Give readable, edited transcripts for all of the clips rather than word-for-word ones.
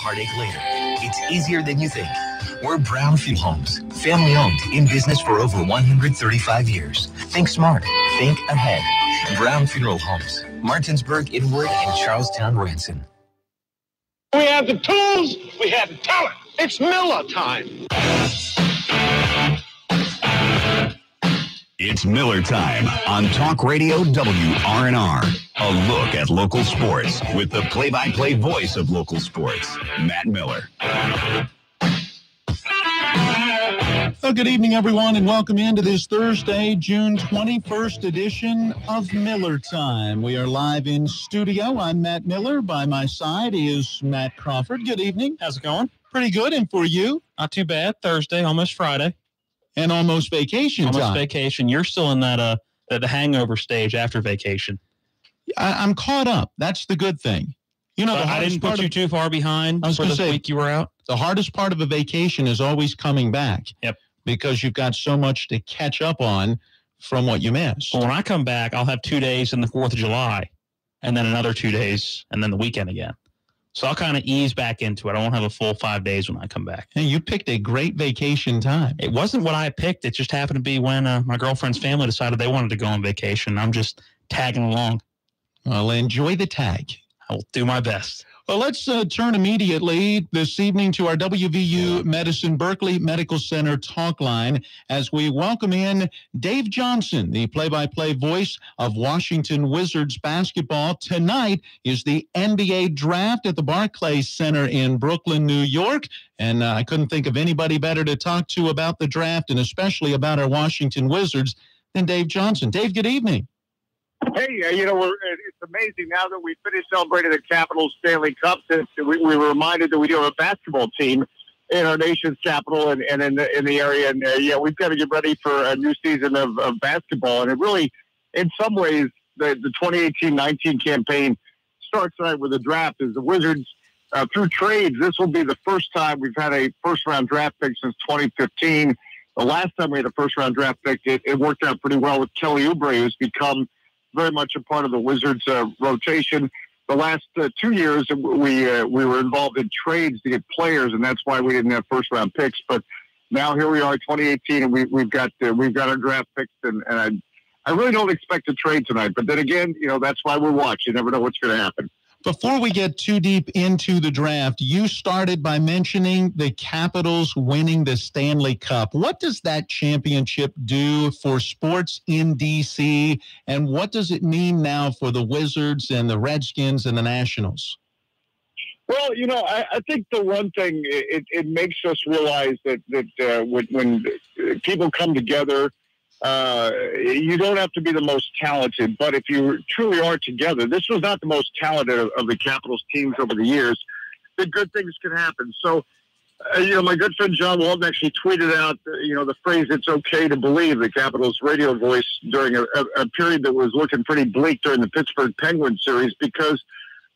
heartache later. It's easier than you think. We're Brown Funeral Homes, family owned, in business for over 135 years. Think smart, think ahead. Brown Funeral Homes, Martinsburg, Inwood, and Charlestown, Ranson. We have the tools, we have the talent. It's Miller time. It's Miller time on Talk Radio WRNR. A look at local sports with the play-by-play voice of local sports, Matt Miller. Well, good evening, everyone, and welcome into this Thursday, June 21st edition of Miller Time. We are live in studio. I'm Matt Miller. By my side is Matt Crawford. Good evening. How's it going? Pretty good. And for you? Not too bad. Thursday, almost Friday. And almost vacation time. Almost vacation. You're still in that the hangover stage after vacation. I'm caught up. That's the good thing. You know, I didn't put you too far behind for the week you were out. The hardest part of a vacation is always coming back. Yep. Because you've got so much to catch up on from what you missed. Well, when I come back, I'll have 2 days in the 4th of July, and then another 2 days, and then the weekend again. So I'll kind of ease back into it. I won't have a full 5 days when I come back. Hey, you picked a great vacation time. It wasn't what I picked. It just happened to be when my girlfriend's family decided they wanted to go on vacation. I'm just tagging along. Well, enjoy the tag. I will do my best. Well, let's turn immediately this evening to our WVU Medicine Berkeley Medical Center talk line as we welcome in Dave Johnson, the play-by-play voice of Washington Wizards basketball. Tonight is the NBA draft at the Barclays Center in Brooklyn, New York. And I couldn't think of anybody better to talk to about the draft and especially about our Washington Wizards than Dave Johnson. Dave, good evening. Hey, it's amazing now that we finished celebrating the Capitals Stanley Cup. We were reminded that we do have a basketball team in our nation's capital and in the area. And we've got to get ready for a new season of basketball. And it really, in some ways, the 2018-19 campaign starts tonight with the draft. As the Wizards, through trades, this will be the first time we've had a first-round draft pick since 2015. The last time we had a first-round draft pick, it worked out pretty well with Kelly Oubre, who's become very much a part of the Wizards' rotation. The last 2 years, we were involved in trades to get players, and that's why we didn't have first-round picks. But now here we are, 2018, and we've got our draft picks, and I really don't expect a trade tonight. But then again, that's why we watch. You never know what's going to happen. Before we get too deep into the draft, you started by mentioning the Capitals winning the Stanley Cup. What does that championship do for sports in D.C., and what does it mean now for the Wizards and the Redskins and the Nationals? Well, I think the one thing, it makes us realize that when people come together, you don't have to be the most talented, but if you truly are together, this was not the most talented of the Capitals teams over the years, then good things can happen. So, my good friend John Walton actually tweeted out, the phrase, "It's okay to believe," the Capitals radio voice during a period that was looking pretty bleak during the Pittsburgh Penguins series, because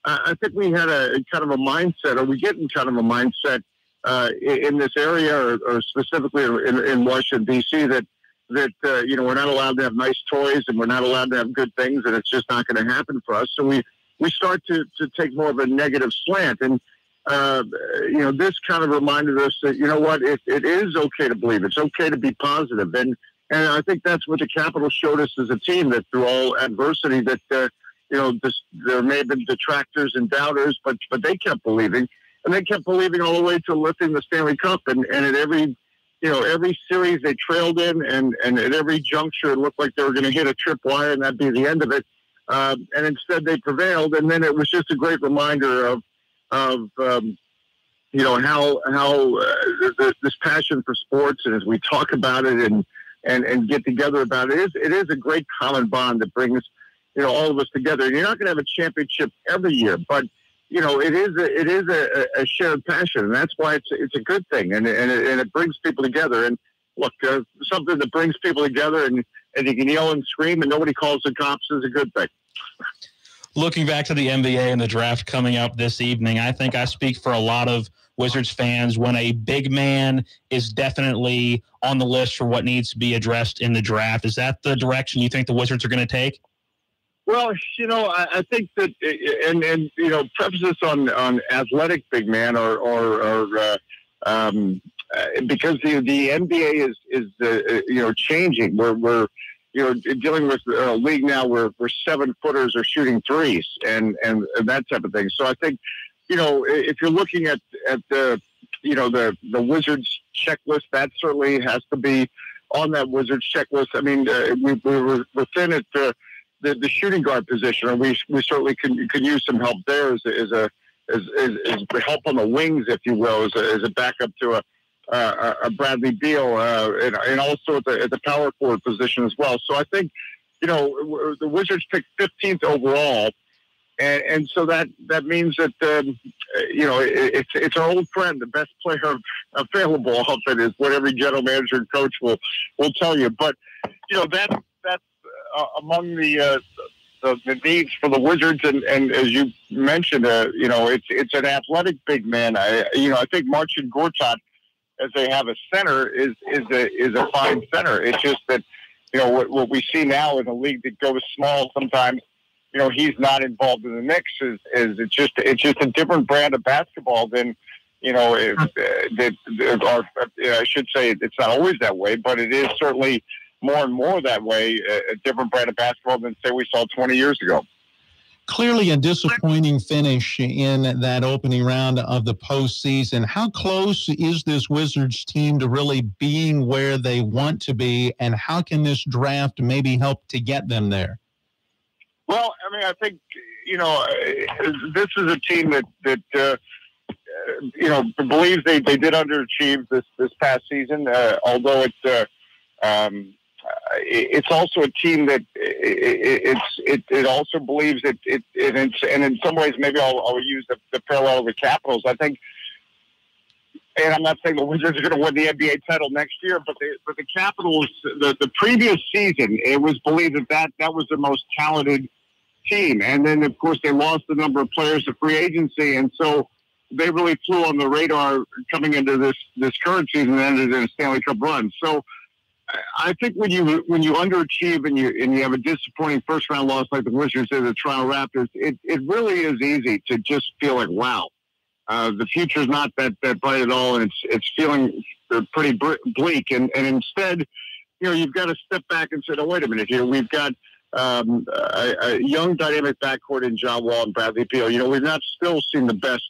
I think we had a kind of a mindset, or we get in kind of a mindset in this area, or specifically in Washington, D.C., that we're not allowed to have nice toys and we're not allowed to have good things, and it's just not going to happen for us. So we start to take more of a negative slant. And, this kind of reminded us that, it is okay to believe. It's okay to be positive. And I think that's what the Capitals showed us as a team, that through all adversity that, there may have been detractors and doubters, but they kept believing. And they kept believing all the way to lifting the Stanley Cup. And at every series they trailed in, and at every juncture it looked like they were going to hit a tripwire and that'd be the end of it. And instead they prevailed. And then it was just a great reminder of how this passion for sports, and as we talk about it and get together about it is a great common bond that brings, all of us together. And you're not going to have a championship every year, but it is a shared passion, and that's why it's a good thing, and it brings people together. And look, something that brings people together, and you can yell and scream, and nobody calls the cops, is a good thing. Looking back to the NBA and the draft coming up this evening, I think I speak for a lot of Wizards fans when a big man is definitely on the list for what needs to be addressed in the draft. Is that the direction you think the Wizards are going to take? Well, I think that, and preface this on athletic big man or because the NBA is changing. We're dealing with a league now where 7-footers are shooting threes and that type of thing. So I think, if you're looking at the Wizards checklist, that certainly has to be on that Wizards checklist. I mean, we're thin at the shooting guard position, and we certainly could use some help there as help on the wings, if you will, as a backup to a Bradley Beal, and also at the power forward position as well. So I think, the Wizards picked 15th overall, and so that means that it's our old friend, the best player available. I'll say is what every general manager and coach will tell you. But that's among the needs for the Wizards, and as you mentioned, it's an athletic big man. I think Marcin Gortat, as they have a center, is a fine center. It's just that what we see now in a league that goes small sometimes, he's not involved in the mix. It's just a different brand of basketball than I should say it's not always that way, but it is certainly more and more that way. A different brand of basketball than say we saw 20 years ago. Clearly a disappointing finish in that opening round of the postseason. How close is this Wizards team to really being where they want to be, and how can this draft maybe help to get them there? Well, I mean, I think, this is a team that believes they did underachieve this past season, although it's also a team that it also believes that and in some ways maybe I'll use the parallel of the Capitals. I think, and I'm not saying the Wizards are going to win the NBA title next year, but the Capitals, the previous season, it was believed that was the most talented team, and then of course they lost a number of players to free agency, and so they really flew on the radar coming into this current season and ended in a Stanley Cup run. So I think when you underachieve and you have a disappointing first round loss like the Wizards did the Toronto Raptors, it really is easy to just feel like, wow, the future's not that bright at all, and it's feeling pretty bleak. And instead, you've got to step back and say, oh, wait a minute here, we've got a young dynamic backcourt in John Wall and Bradley Beal. We've not still seen the best,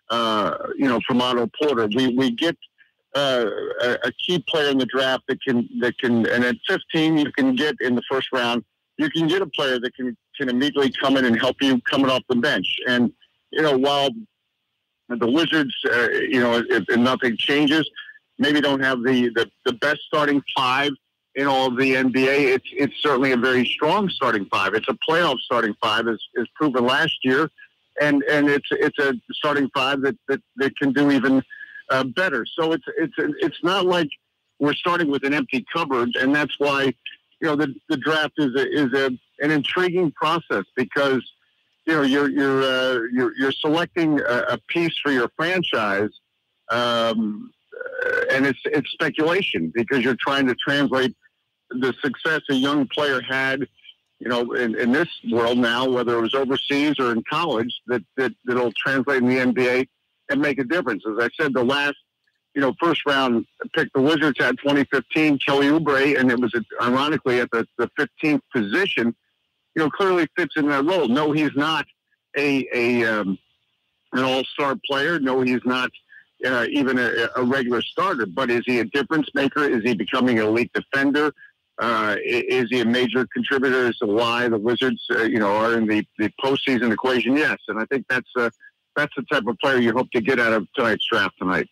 from Otto Porter. We get a key player in the draft that can, and at 15 you can get in the first round, you can get a player that can immediately come in and help you coming off the bench. And while the Wizards, if nothing changes, maybe don't have the best starting five in all of the NBA, it's certainly a very strong starting five. It's a playoff starting five, as proven last year, and it's a starting five that can do even better. So it's not like we're starting with an empty cupboard, and that's why the draft is an intriguing process, because you're selecting a piece for your franchise, and it's speculation, because you're trying to translate the success a young player had, in this world now, whether it was overseas or in college, that'll translate in the NBA and make a difference. As I said, the last, first round pick the Wizards had 2015, Kelly Oubre, and it was ironically at the 15th position, clearly fits in that role. No, he's not an all-star player. No, he's not even a regular starter, but is he a difference maker? Is he becoming an elite defender? Is he a major contributor as to why the Wizards, are in the postseason equation? Yes, and I think that's the type of player you hope to get out of tonight's draft tonight.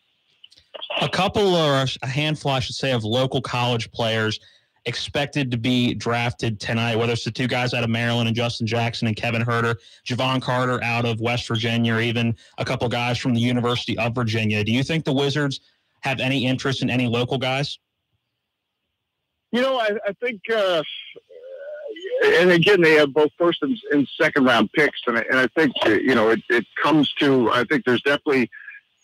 A couple, or a handful, I should say, of local college players expected to be drafted tonight, whether it's the two guys out of Maryland and Justin Jackson and Kevin Huerter, Javon Carter out of West Virginia, or even a couple guys from the University of Virginia. Do you think the Wizards have any interest in any local guys? I think, and again, they have both first and second round picks, and I think it comes to, I think there's definitely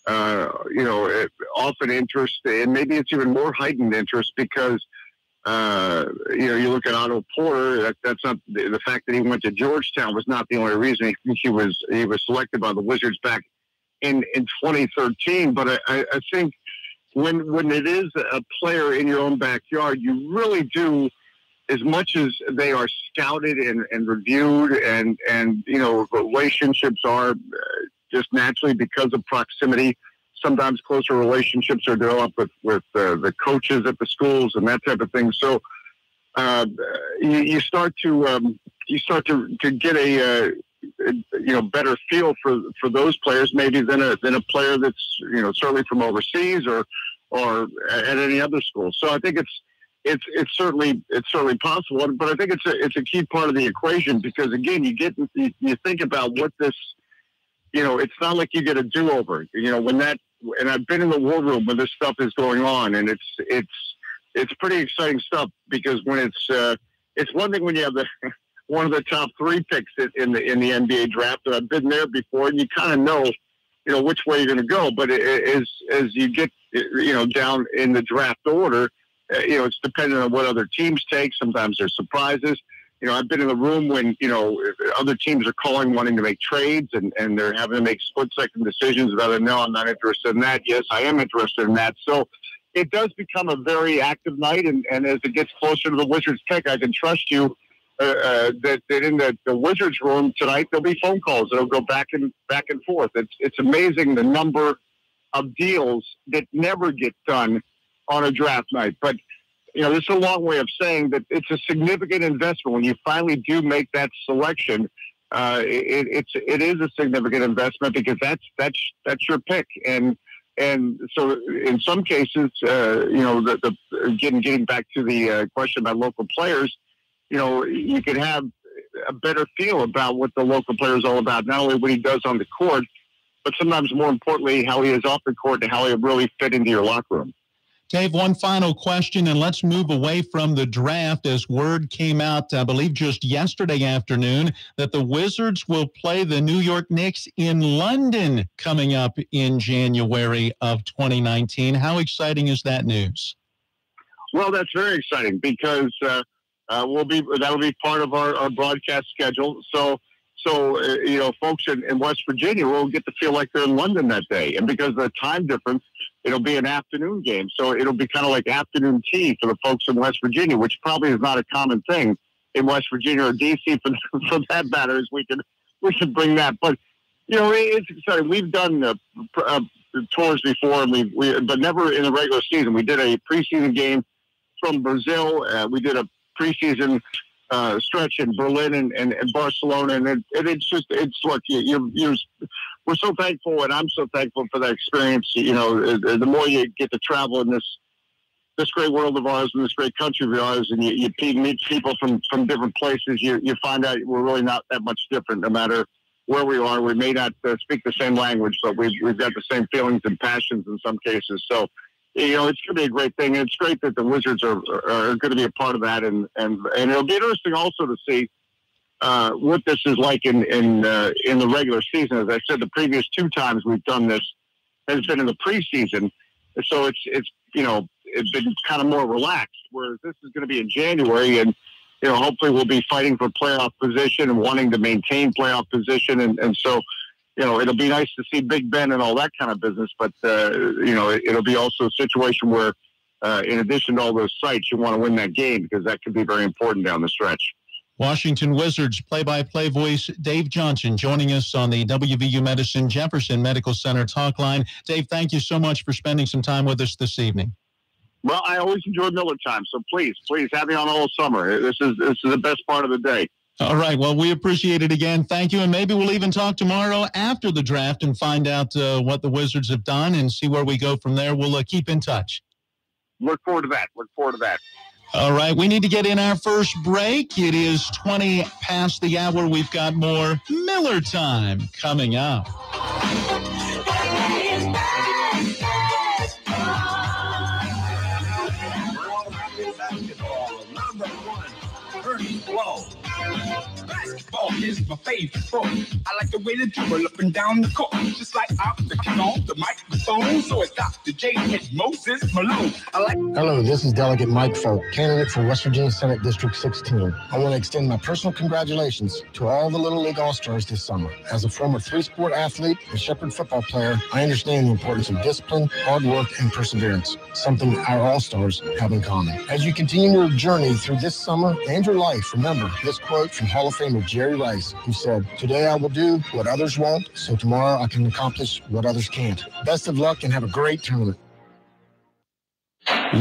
often interest, and maybe it's even more heightened interest, because You look at Otto Porter. That's not the fact that he went to Georgetown was not the only reason he was selected by the Wizards back in 2013. But I think when it is a player in your own backyard, you really do, as much as they are scouted and reviewed, and relationships are just naturally because of proximity. Sometimes closer relationships are developed with the coaches at the schools and that type of thing. So you start to get a better feel for those players maybe than a player that's certainly from overseas or at any other school. So I think it's certainly possible, but I think it's a key part of the equation because again you think about what this. It's not like you get a do-over. And I've been in the war room when this stuff is going on, and it's pretty exciting stuff because when it's one thing when you have one of the top 3 picks in the NBA draft, and I've been there before, and you kind of know which way you're going to go. But as you get down in the draft order, it's dependent on what other teams take. Sometimes there's surprises. I've been in the room when, other teams are calling, wanting to make trades, and they're having to make split-second decisions about, no, I'm not interested in that. Yes, I am interested in that. So it does become a very active night, and as it gets closer to the Wizards pick, I can trust you that in the Wizards room tonight, there'll be phone calls. It'll go back and forth. It's amazing the number of deals that never get done on a draft night. But this is a long way of saying that it's a significant investment when you finally do make that selection. It is a significant investment because that's your pick, and so in some cases, getting back to the question about local players, you could have a better feel about what the local player is all about, not only what he does on the court, but sometimes more importantly, how he is off the court and how he really fit into your locker room. Dave, one final question, and let's move away from the draft as word came out, I believe, just yesterday afternoon that the Wizards will play the New York Knicks in London coming up in January of 2019. How exciting is that news? Well, that's very exciting because that'll be part of our broadcast schedule. So folks in West Virginia will get to feel like they're in London that day. And because of the time difference, it'll be an afternoon game. So it'll be kind of like afternoon tea for the folks in West Virginia, which probably is not a common thing in West Virginia or D.C. for that matter, as we can bring that. But, it's exciting. We've done tours before, but never in the regular season. We did a preseason game from Brazil. We did a preseason stretch in Berlin and Barcelona, and we're so thankful, and I'm so thankful for that experience. The more you get to travel in this great world of ours and this great country of ours, and you meet people from different places, you find out we're really not that much different, no matter where we are. We may not speak the same language, but we've got the same feelings and passions in some cases. So, it's going to be a great thing. And it's great that the Wizards are going to be a part of that. And it'll be interesting also to see what this is like in the regular season. As I said, the previous 2 times we've done this has been in the preseason. So it's been kind of more relaxed, whereas this is going to be in January. And, hopefully we'll be fighting for playoff position and wanting to maintain playoff position. And so, it'll be nice to see Big Ben and all that kind of business, but, it'll be also a situation where, in addition to all those sites, you want to win that game because that could be very important down the stretch. Washington Wizards play-by-play voice Dave Johnson joining us on the WVU Medicine Jefferson Medical Center talk line. Dave, thank you so much for spending some time with us this evening. Well, I always enjoy Miller time, so please have me on all summer. This is the best part of the day. All right. Well, we appreciate it again. Thank you. And maybe we'll even talk tomorrow after the draft and find out what the Wizards have done and see where we go from there. We'll keep in touch. Look forward to that. All right. We need to get in our first break. It is 20 past the hour. We've got more Miller time coming up. Basketball is my favorite. faithful. I like the way they dribble up and down the court, just like I'm picking on the microphone. So it's Dr. J. and Moses Malone. Hello, this is Delegate Mike Folk, candidate for West Virginia Senate District 16. I want to extend my personal congratulations to all the Little League All-Stars this summer. As a former three-sport athlete and Shepherd football player, I understand the importance of discipline, hard work, and perseverance, something our All-Stars have in common. As you continue your journey through this summer and your life, remember this quote from Hall of Famer Jerry Rice, who said, "Today I will do what others won't, so tomorrow I can accomplish what others can't." Best of luck and have a great tournament.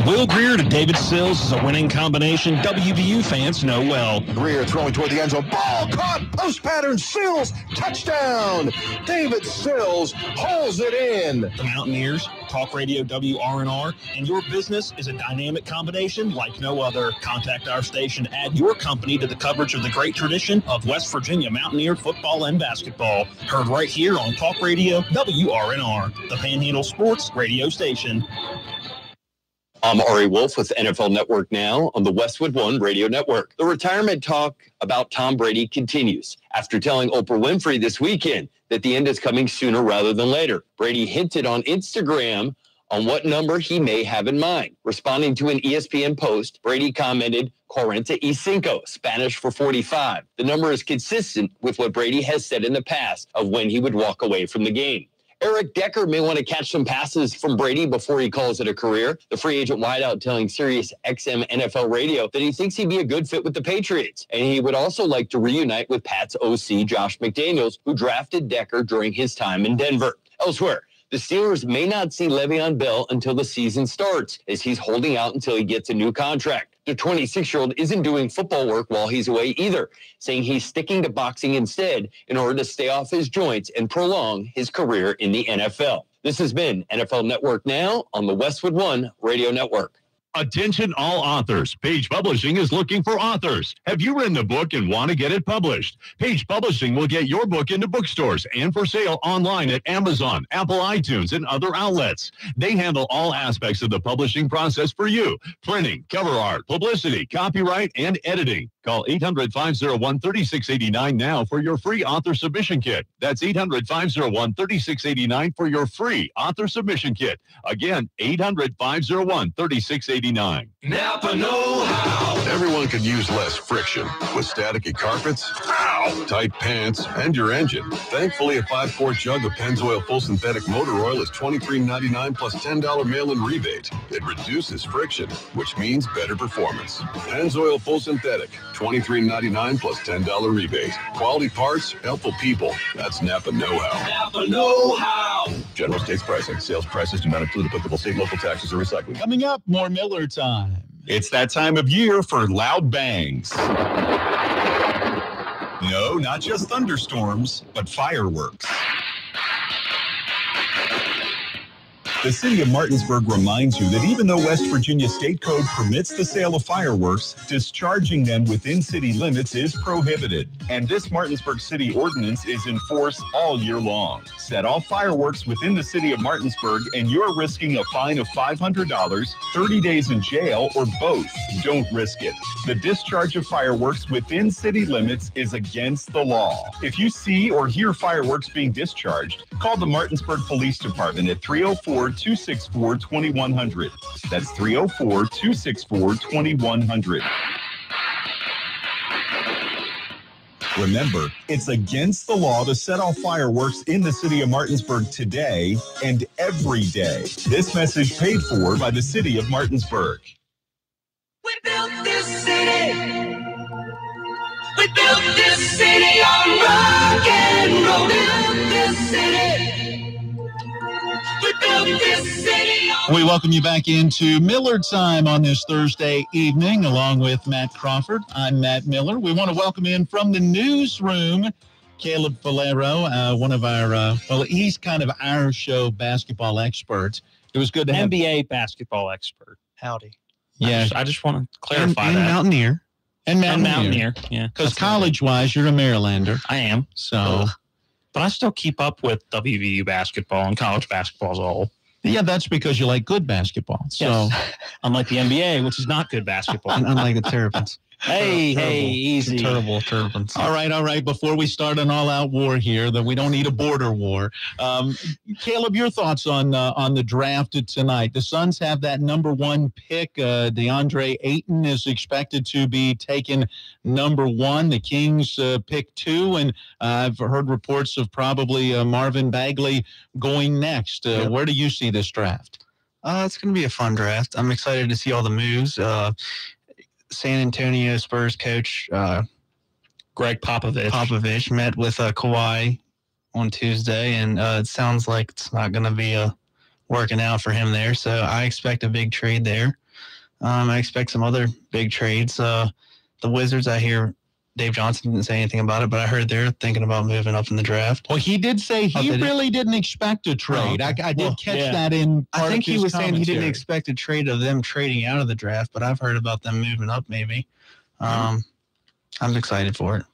Will Greer to David Sills is a winning combination WVU fans know well. Greer throwing toward the end zone. Ball caught. Post pattern. Sills. Touchdown. David Sills hauls it in. The Mountaineers, Talk Radio WRNR, and your business is a dynamic combination like no other. Contact our station. Add your company to the coverage of the great tradition of West Virginia Mountaineer football and basketball. Heard right here on Talk Radio WRNR, the Panhandle Sports radio station. I'm Ari Wolf with NFL Network Now on the Westwood One Radio Network. The retirement talk about Tom Brady continues. After telling Oprah Winfrey this weekend that the end is coming sooner rather than later, Brady hinted on Instagram on what number he may have in mind. Responding to an ESPN post, Brady commented, 45, Spanish for 45. The number is consistent with what Brady has said in the past of when he would walk away from the game. Eric Decker may want to catch some passes from Brady before he calls it a career. The free agent wideout telling Sirius XM NFL Radio that he thinks he'd be a good fit with the Patriots. And he would also like to reunite with Pat's OC, Josh McDaniels, who drafted Decker during his time in Denver. Elsewhere, the Steelers may not see Le'Veon Bell until the season starts, as he's holding out until he gets a new contract. The 26-year-old isn't doing football work while he's away either, saying he's sticking to boxing instead in order to stay off his joints and prolong his career in the NFL. This has been NFL Network Now on the Westwood One Radio Network. Attention all authors. Page Publishing is looking for authors. Have you written a book and want to get it published? Page Publishing will get your book into bookstores and for sale online at Amazon, Apple iTunes, and other outlets. They handle all aspects of the publishing process for you. Printing, cover art, publicity, copyright, and editing. Call 800-501-3689 now for your free author submission kit. That's 800-501-3689 for your free author submission kit. Again, 800-501-3689. Napa know-how. Everyone could use less friction with staticky carpets, tight pants, and your engine. Thankfully, a 5-quart jug of Pennzoil Full Synthetic Motor Oil is $23.99 plus $10 mail-in rebate. It reduces friction, which means better performance. Pennzoil Full Synthetic, $23.99 plus $10 rebate. Quality parts, helpful people. That's Napa know-how. Napa know-how. General States pricing. Sales prices do not include applicable state, local taxes, or recycling. Coming up, more Miller time. It's that time of year for loud bangs. No, not just thunderstorms, but fireworks. The city of Martinsburg reminds you that even though West Virginia State Code permits the sale of fireworks, discharging them within city limits is prohibited. And this Martinsburg City Ordinance is in force all year long. Set off fireworks within the city of Martinsburg and you're risking a fine of $500, 30 days in jail, or both. Don't risk it. The discharge of fireworks within city limits is against the law. If you see or hear fireworks being discharged, call the Martinsburg Police Department at 304-264-2100. That's 304-264-2100. Remember, it's against the law to set off fireworks in the city of Martinsburg today and every day. This message paid for by the city of Martinsburg. We built this city. We built this city on rock and roll. We built this city. We built this city on... We welcome you back into Miller Time on this Thursday evening, along with Matt Crawford. I'm Matt Miller. We want to welcome in from the newsroom, Caleb Valero, one of our, well, he's kind of our show basketball expert. It was good to have... NBA basketball expert. Howdy. Yeah. I just want to clarify and that. Mountaineer. And Mountaineer. Yeah. Because college-wise, you're a Marylander. I am. So... But I still keep up with WVU basketball and college basketball as a whole. Yeah, that's because you like good basketball. So, yes. Unlike the NBA, which is not good basketball. Unlike the Terrapins. Hey, easy. Terrible turbulence. All right. Before we start an all-out war here, that we don't need a border war. Caleb, your thoughts on the draft tonight? The Suns have that number 1 pick. DeAndre Ayton is expected to be taken number 1. The Kings pick 2, and I've heard reports of probably Marvin Bagley going next. Where do you see this draft? It's going to be a fun draft. I'm excited to see all the moves. San Antonio Spurs coach Greg Popovich met with Kawhi on Tuesday, and it sounds like it's not going to be working out for him there. So I expect a big trade there. I expect some other big trades. The Wizards, I hear Dave Johnson didn't say anything about it, but I heard they're thinking about moving up in the draft. Well, he did say he really didn't expect a trade. Oh, I did catch that in part I think of his he was saying he didn't commentary. expect a trade of them trading out of the draft, but I've heard about them moving up maybe. I'm excited for it.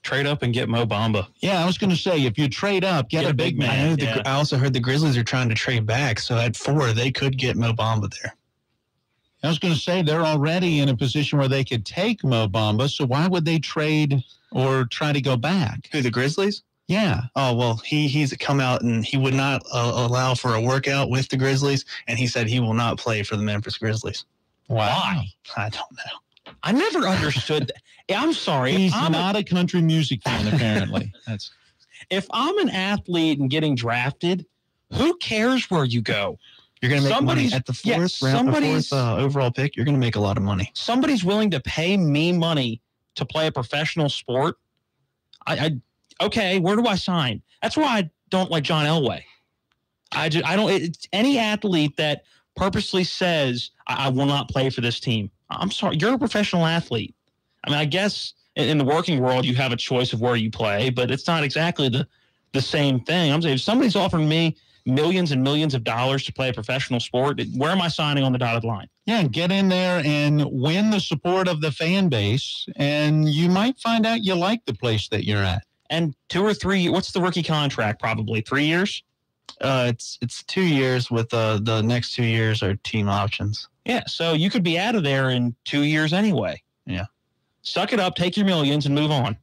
Trade up and get Mo Bamba. Yeah, I was going to say, if you trade up, get a big man. I also heard the Grizzlies are trying to trade back, so at 4, they could get Mo Bamba there. I was going to say, they're already in a position where they could take Mo Bamba, so why would they trade or try to go back? Who, the Grizzlies? Yeah. Oh, well, he's come out and he would not allow for a workout with the Grizzlies, and he said he will not play for the Memphis Grizzlies. Why? I don't know. I never understood that. I'm sorry. He's not a country music fan, apparently. If I'm an athlete and getting drafted, who cares where you go? You're going to make money at the fourth overall pick. You're going to make a lot of money. Somebody's willing to pay me money to play a professional sport. Okay, where do I sign? That's why I don't like John Elway. I don't. It's any athlete that purposely says I will not play for this team. I'm sorry, you're a professional athlete. I mean, I guess in the working world you have a choice of where you play, but it's not exactly the same thing. I'm saying if somebody's offering me millions and millions of dollars to play a professional sport, where am I signing on the dotted line? Yeah, get in there and win the support of the fan base, and you might find out you like the place that you're at. And 2 or 3, what's the rookie contract? Probably 3 years? It's 2 years with the next 2 years are team options. Yeah, so you could be out of there in 2 years anyway. Yeah. Suck it up, take your millions, and move on.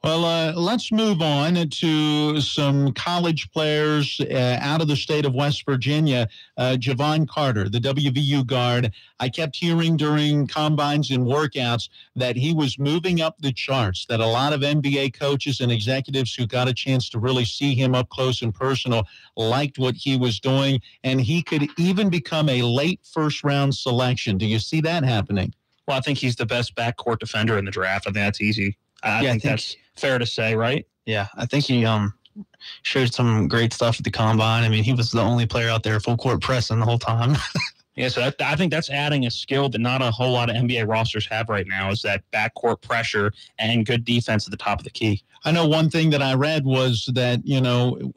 Well, let's move on to some college players out of the state of West Virginia. Javon Carter, the WVU guard. I kept hearing during combines and workouts that he was moving up the charts, that a lot of NBA coaches and executives who got a chance to really see him up close and personal liked what he was doing, and he could even become a late first-round selection. Do you see that happening? Well, I think he's the best backcourt defender in the draft. I think that's easy. I think that's fair to say, right? Yeah, I think he showed some great stuff at the combine. I mean, he was the only player out there full court pressing the whole time. Yeah, so I think that's adding a skill that not a whole lot of NBA rosters have right now, is that backcourt pressure and good defense at the top of the key. I know one thing that I read was that,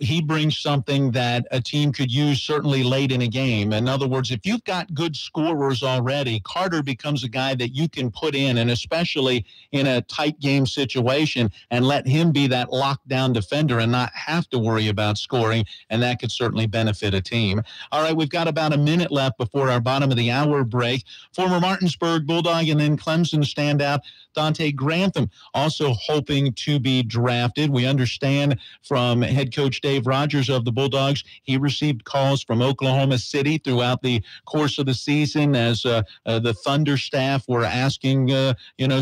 he brings something that a team could use certainly late in a game. In other words, if you've got good scorers already, Carter becomes a guy that you can put in, and especially in a tight game situation, and let him be that lockdown defender and not have to worry about scoring, and that could certainly benefit a team. All right, we've got about a minute left before our bottom of the hour break. Former Martinsburg Bulldog and then Clemson standout Dante Grantham also hoping to be drafted. We understand from head coach Dave Rogers of the Bulldogs, he received calls from Oklahoma City throughout the course of the season as the Thunder staff were asking,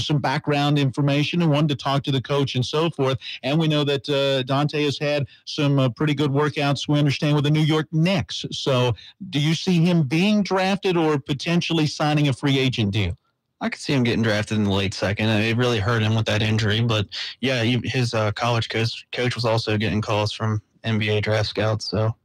some background information and wanted to talk to the coach and so forth. And we know that Dante has had some pretty good workouts, we understand, with the New York Knicks. So do you see him being drafted or potentially signing a free agent deal? I could see him getting drafted in the late second. It really hurt him with that injury. But, yeah, his college coach was also getting calls from NBA draft scouts. So,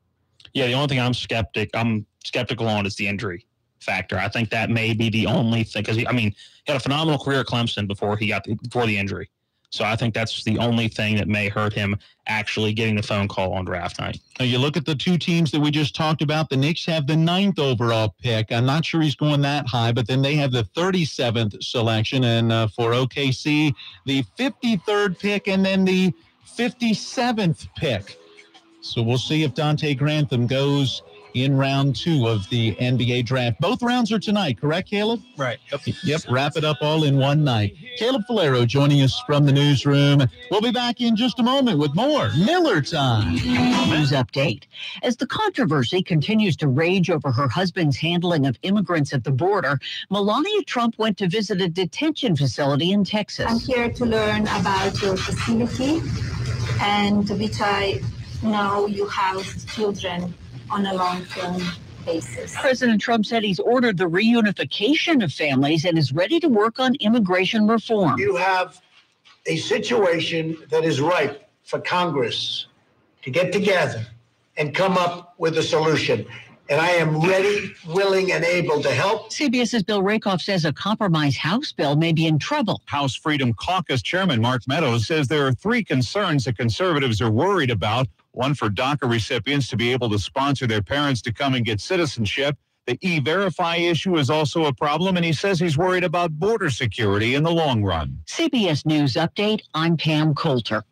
yeah, the only thing I'm skeptical on is the injury factor. I think that may be the only thing, because, he had a phenomenal career at Clemson before the injury. So I think that's the only thing that may hurt him actually getting the phone call on draft night. Now you look at the two teams that we just talked about. The Knicks have the 9th overall pick. I'm not sure he's going that high, but then they have the 37th selection. And for OKC, the 53rd pick and then the 57th pick. So we'll see if Dante Grantham goes in round 2 of the NBA draft. Both rounds are tonight, correct, Caleb? Right. Yep. Wrap it up all in one night. Caleb Falero joining us from the newsroom. We'll be back in just a moment with more Miller Time. News update. As the controversy continues to rage over her husband's handling of immigrants at the border, Melania Trump went to visit a detention facility in Texas. I'm here to learn about your facility, and which I know you house children on a long-term basis. President Trump said he's ordered the reunification of families and is ready to work on immigration reform. You have a situation that is ripe for Congress to get together and come up with a solution. And I am ready, willing, and able to help. CBS's Bill Rakoff says a compromise House bill may be in trouble. House Freedom Caucus Chairman Mark Meadows says there are 3 concerns that conservatives are worried about. One, for DACA recipients to be able to sponsor their parents to come and get citizenship. The E-Verify issue is also a problem, and he says he's worried about border security in the long run. CBS News Update, I'm Pam Coulter.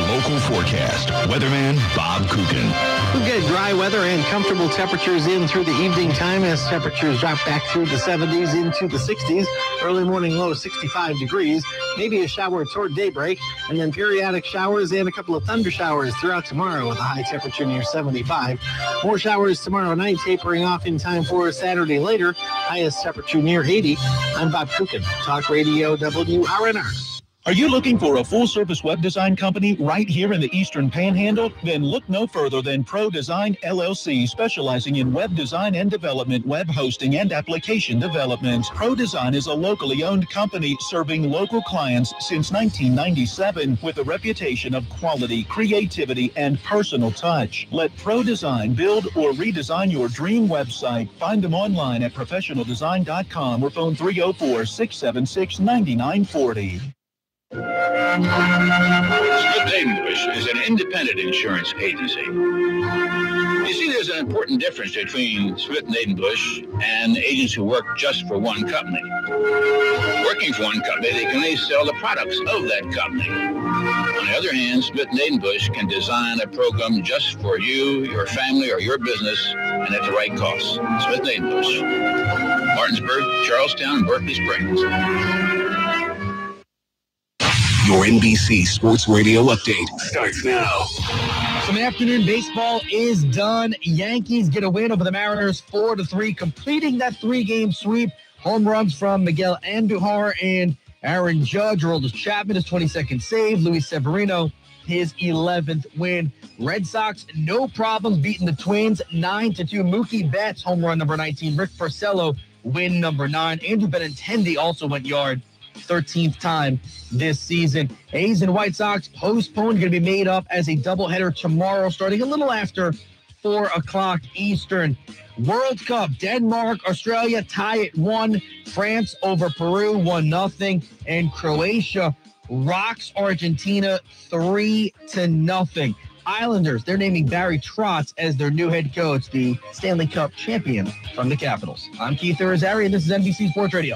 Local forecast. Weatherman Bob Kukin. We'll get dry weather and comfortable temperatures in through the evening time as temperatures drop back through the 70s into the 60s. Early morning low 65 degrees. Maybe a shower toward daybreak, and then periodic showers and a couple of thunder showers throughout tomorrow with a high temperature near 75. More showers tomorrow night, tapering off in time for Saturday later. Highest temperature near 80. I'm Bob Kukin, Talk Radio WRNR. Are you looking for a full-service web design company right here in the Eastern Panhandle? Then look no further than Pro Design LLC, specializing in web design and development, web hosting, and application development. Pro Design is a locally owned company serving local clients since 1997 with a reputation of quality, creativity, and personal touch. Let Pro Design build or redesign your dream website. Find them online at professionaldesign.com or phone 304-676-9940. Smith Nadenbush is an independent insurance agency. You see, there's an important difference between Smith Nadenbush and agents who work just for one company. Working for one company, they can only sell the products of that company. On the other hand, Smith Nadenbush can design a program just for you, your family, or your business, and at the right cost. Smith Nadenbush, Martinsburg, Charlestown, and Berkeley Springs. Your NBC Sports Radio update starts now. Some afternoon baseball is done. Yankees get a win over the Mariners 4-3, completing that 3-game sweep. Home runs from Miguel Andujar and Aaron Judge. Aroldis Chapman, his 22nd save. Luis Severino, his 11th win. Red Sox, no problems beating the Twins 9-2. Mookie Betts, home run number 19. Rick Porcello, win number 9. Andrew Benintendi also went yard. 13th time this season. A's and White Sox postponed, going to be made up as a doubleheader tomorrow, starting a little after 4 o'clock Eastern. World Cup, Denmark, Australia tie at 1. France over Peru 1-0, and Croatia rocks Argentina 3-0. Islanders, they're naming Barry Trotz as their new head coach, the Stanley Cup champion from the Capitals. I'm Keith Irizarry, and this is NBC Sports Radio.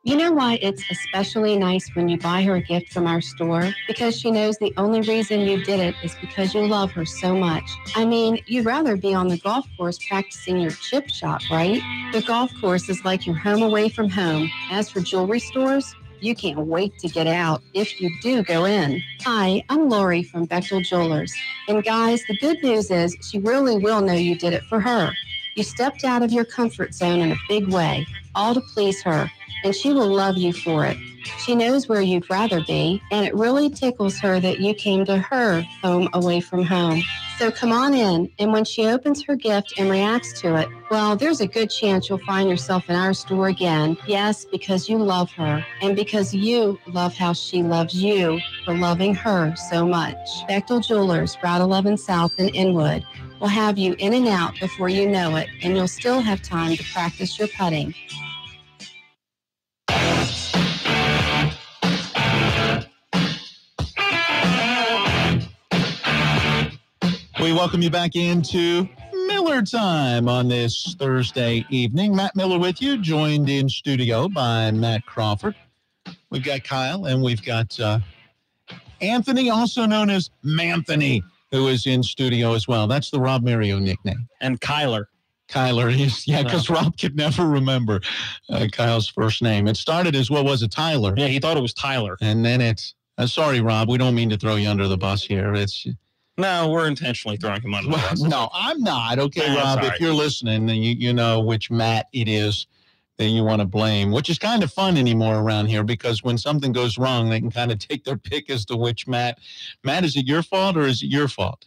You know why it's especially nice when you buy her a gift from our store? Because she knows the only reason you did it is because you love her so much. I mean, you'd rather be on the golf course practicing your chip shot, right? The golf course is like your home away from home. As for jewelry stores, you can't wait to get out if you do go in. Hi, I'm Lori from Bechtel Jewelers. And guys, the good news is she really will know you did it for her. You stepped out of your comfort zone in a big way, all to please her. And she will love you for it. She knows where you'd rather be, and it really tickles her that you came to her home away from home. So come on in, and when she opens her gift and reacts to it, well, there's a good chance you'll find yourself in our store again. Yes, because you love her, and because you love how she loves you for loving her so much. Bechtel Jewelers, Route 11 South in Inwood, will have you in and out before you know it, and you'll still have time to practice your putting. We welcome you back into Miller Time on this Thursday evening. Matt Miller with you, joined in studio by Matt Crawford. We've got Kyle and we've got Anthony, also known as Manthony, who is in studio as well. That's the Rob Mario nickname. And Kyler. Kyler, because Rob could never remember Kyle's first name. It started as, what was it, Tyler? Yeah, he thought it was Tyler. And then it's, sorry, Rob, we don't mean to throw you under the bus here. No, we're intentionally throwing him under the bus. No, I'm not. Okay, Rob, if you're listening, then you know which Matt it is that you want to blame, which is kind of fun anymore around here because when something goes wrong, they can kind of take their pick as to which Matt. Matt, is it your fault or is it your fault?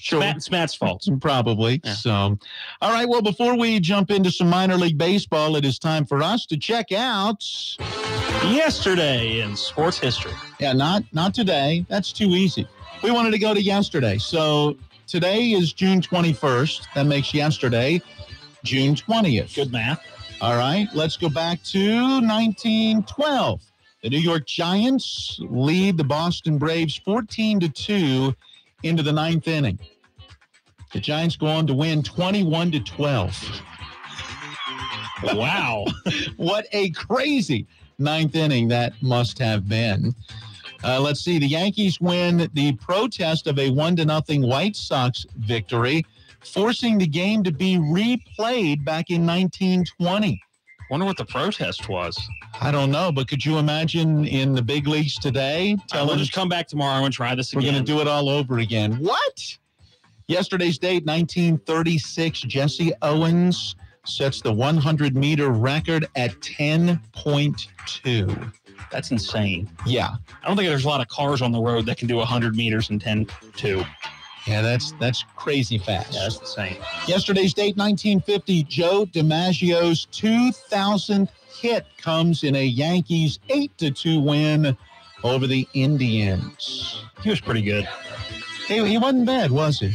Sure. It's Matt's fault. Probably. Yeah. So, all right. Well, before we jump into some minor league baseball, it is time for us to check out yesterday in sports history. Yeah, not today. That's too easy. We wanted to go to yesterday. So today is June 21st. That makes yesterday June 20th. Good math. All right. Let's go back to 1912. The New York Giants lead the Boston Braves 14-2 into the ninth inning. The Giants go on to win 21-12. Wow. What a crazy ninth inning that must have been. Let's see. The Yankees win the protest of a 1-0 White Sox victory, forcing the game to be replayed back in 1920. Wonder what the protest was. I don't know, but could you imagine in the big leagues today? We'll just come back tomorrow and try this again. We're going to do it all over again. What? Yesterday's date, 1936, Jesse Owens sets the 100-meter record at 10.2. That's insane. Yeah. I don't think there's a lot of cars on the road that can do 100 meters in 10.2. Yeah, that's crazy fast. Yeah, that's insane. Yesterday's date, 1950, Joe DiMaggio's 2000th hit comes in a Yankees 8-2 win over the Indians. He was pretty good. He wasn't bad, was he?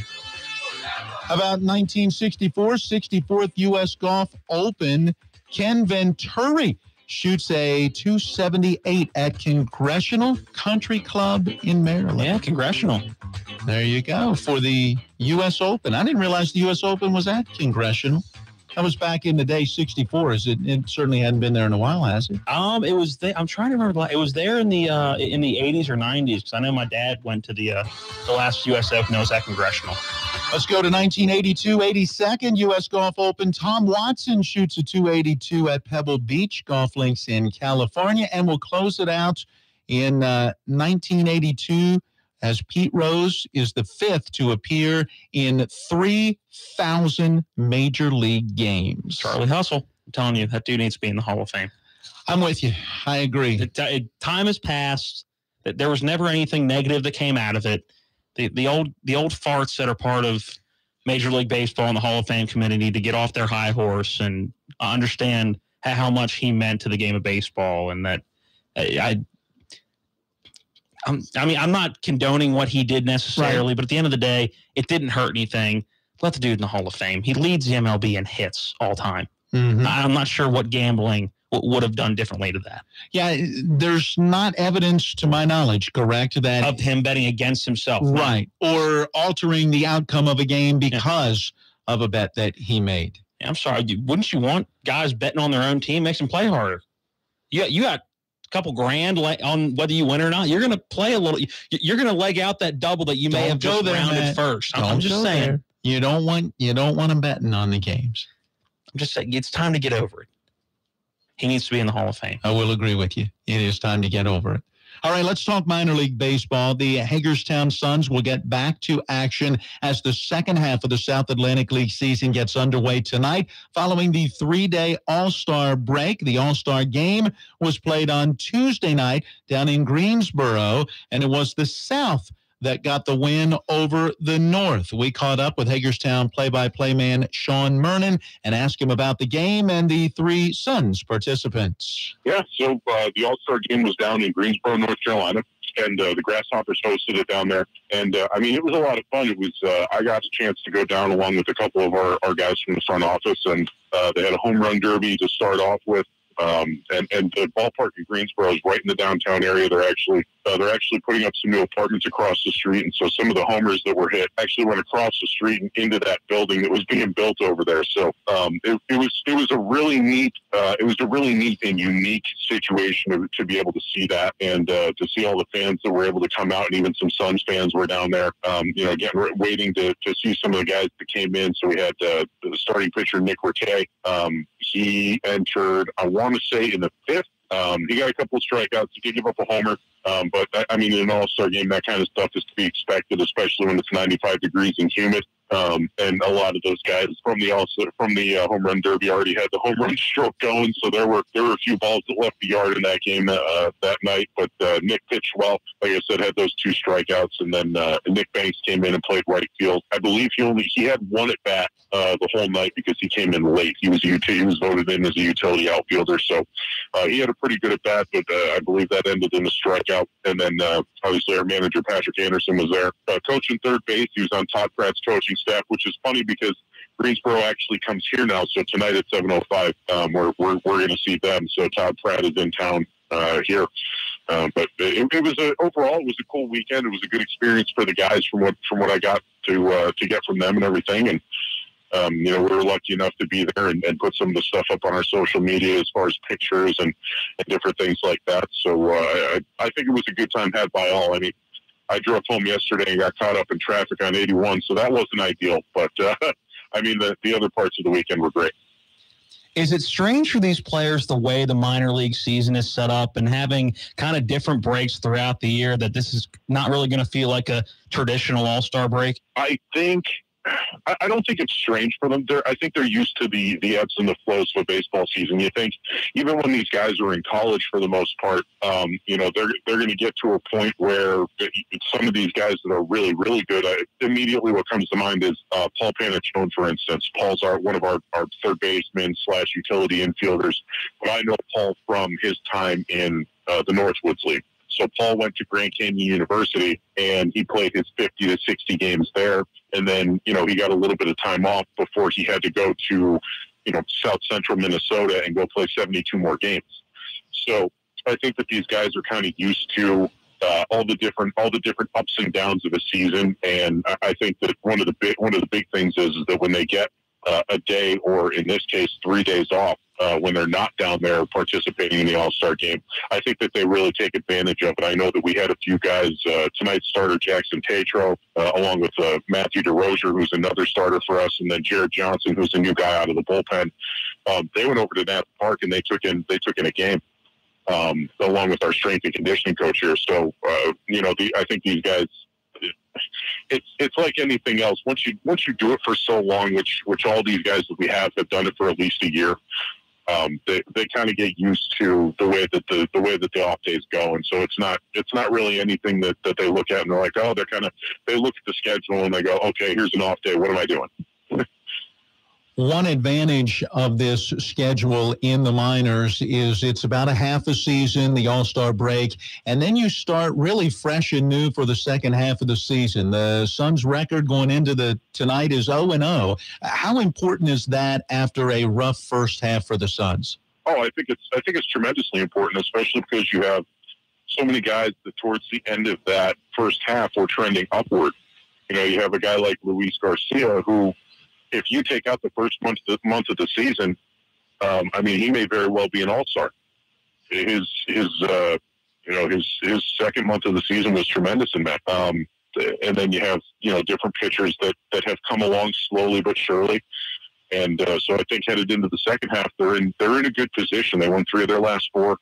About 1964, 64th U.S. Golf Open, Ken Venturi shoots a 278 at Congressional Country Club in Maryland. Yeah, Congressional. There you go for the U.S. Open. I didn't realize the U.S. Open was at Congressional. That was back in the day, 64. It certainly hadn't been there in a while, has it? It was. I'm trying to remember. It was there in the 80s or 90s because I know my dad went to the last U.S. Open. It was at Congressional. Let's go to 1982, 82nd U.S. Golf Open. Tom Watson shoots a 282 at Pebble Beach Golf Links in California, and we'll close it out in 1982. As Pete Rose is the fifth to appear in 3,000 major league games. Charlie Hustle. I'm telling you, that dude needs to be in the Hall of Fame. I'm with you. I agree. Time has passed. There was never anything negative that came out of it. The old farts that are part of Major League Baseball and the Hall of Fame committee need to get off their high horse and understand how much he meant to the game of baseball, and that I'm not condoning what he did necessarily, right, but at the end of the day, it didn't hurt anything. Let the dude in the Hall of Fame. He leads the MLB in hits all time. Mm-hmm. I'm not sure what gambling would have done differently to that. Yeah, there's not evidence, to my knowledge, correct, that of him betting against himself, right, or altering the outcome of a game because of a bet that he made. Yeah, I'm sorry. Wouldn't you want guys betting on their own team? Makes them play harder. You got couple grand on whether you win or not. You're going to play a little. You're going to leg out that double that you may have just rounded first. I'm just saying. There. You don't want them betting on the games. I'm just saying it's time to get over it. He needs to be in the Hall of Fame. I will agree with you. It is time to get over it. All right, let's talk minor league baseball. The Hagerstown Suns will get back to action as the second half of the South Atlantic League season gets underway tonight. Following the 3-day All-Star break, the All-Star game was played on Tuesday night down in Greensboro, and it was the South that got the win over the North. We caught up with Hagerstown play-by-play man Sean Mernon and asked him about the game and the three Suns participants. Yeah, so the All-Star game was down in Greensboro, North Carolina, and the Grasshoppers hosted it down there. And, it was a lot of fun. It was I got a chance to go down along with a couple of our guys from the front office, and they had a home run derby to start off with. And the ballpark in Greensboro is right in the downtown area. They're actually They're actually putting up some new apartments across the street, and so some of the homers that were hit actually went across the street and into that building that was being built over there. So it was a really neat and unique situation to be able to see that, and to see all the fans that were able to come out, and even some Suns fans were down there. Again, waiting to see some of the guys that came in. So we had the starting pitcher Nick Riquet. He entered, I want to say, in the 5th. He got a couple of strikeouts. He did give up a homer. But, I mean, in an all-star game, that kind of stuff is to be expected, especially when it's 95 degrees and humid. And a lot of those guys from the home run derby already had the home run stroke going. So there were a few balls that left the yard in that game that night. But Nick pitched well. Like I said, had those 2 strikeouts. And then Nick Banks came in and played right field. I believe he had 1 at bat the whole night because he came in late. He was voted in as a utility outfielder. So he had a pretty good at bat, but I believe that ended in a strikeout. And then obviously our manager Patrick Anderson was there coaching third base. He was on Todd Pratt's coaching staff, which is funny because Greensboro actually comes here now. So tonight at 7:05, we're going to see them. So Todd Pratt is in town here. But it was overall it was a cool weekend. It was a good experience for the guys from what I got to get from them and everything. And we were lucky enough to be there and put some of the stuff up on our social media as far as pictures and different things like that. So I think it was a good time had by all. I mean, I drove home yesterday and got caught up in traffic on 81, so that wasn't ideal. But, I mean, the other parts of the weekend were great. Is it strange for these players the way the minor league season is set up and having kind of different breaks throughout the year that this is not really going to feel like a traditional all-star break? I don't think it's strange for them. I think they're used to the ebbs and the flows of a baseball season. You think even when these guys are in college, for the most part, they're going to get to a point where some of these guys that are really, really good. Immediately, what comes to mind is Paul Panachone, for instance. Paul's one of our third basemen / utility infielders. But I know Paul from his time in the Northwoods League. So Paul went to Grand Canyon University, and he played his 50 to 60 games there. And then, he got a little bit of time off before he had to go to, South Central Minnesota and go play 72 more games. So I think that these guys are kind of used to all the different ups and downs of a season. And I think that one of the big things is that when they get a day, or in this case, 3 days off, when they're not down there participating in the All-Star game, I think that they really take advantage of it. I know that we had a few guys, tonight's starter Jackson Tatro, along with Matthew DeRozier, who's another starter for us, and then Jared Johnson, who's a new guy out of the bullpen. They went over to Napa Park and they took in a game, along with our strength and conditioning coach here. So, I think these guys, it's like anything else. Once you do it for so long, which all these guys that we have done it for at least a year, they kind of get used to the way that the off days go, and so it's not really anything that they look at and they're like, oh, they look at the schedule and they go, okay, here's an off day. What am I doing? One advantage of this schedule in the minors is it's about a half a season, the All-Star break, and then you start really fresh and new for the second half of the season. The Suns' record going into tonight is 0-0. How important is that after a rough first half for the Suns? Oh, I think it's tremendously important, especially because you have so many guys that towards the end of that first half were trending upward. You have a guy like Luis Garcia who, if you take out the first month of the season, he may very well be an all-star. His second month of the season was tremendous in that. And then you have, different pitchers that have come along slowly but surely. And so I think headed into the second half, they're in a good position. They won 3 of their last 4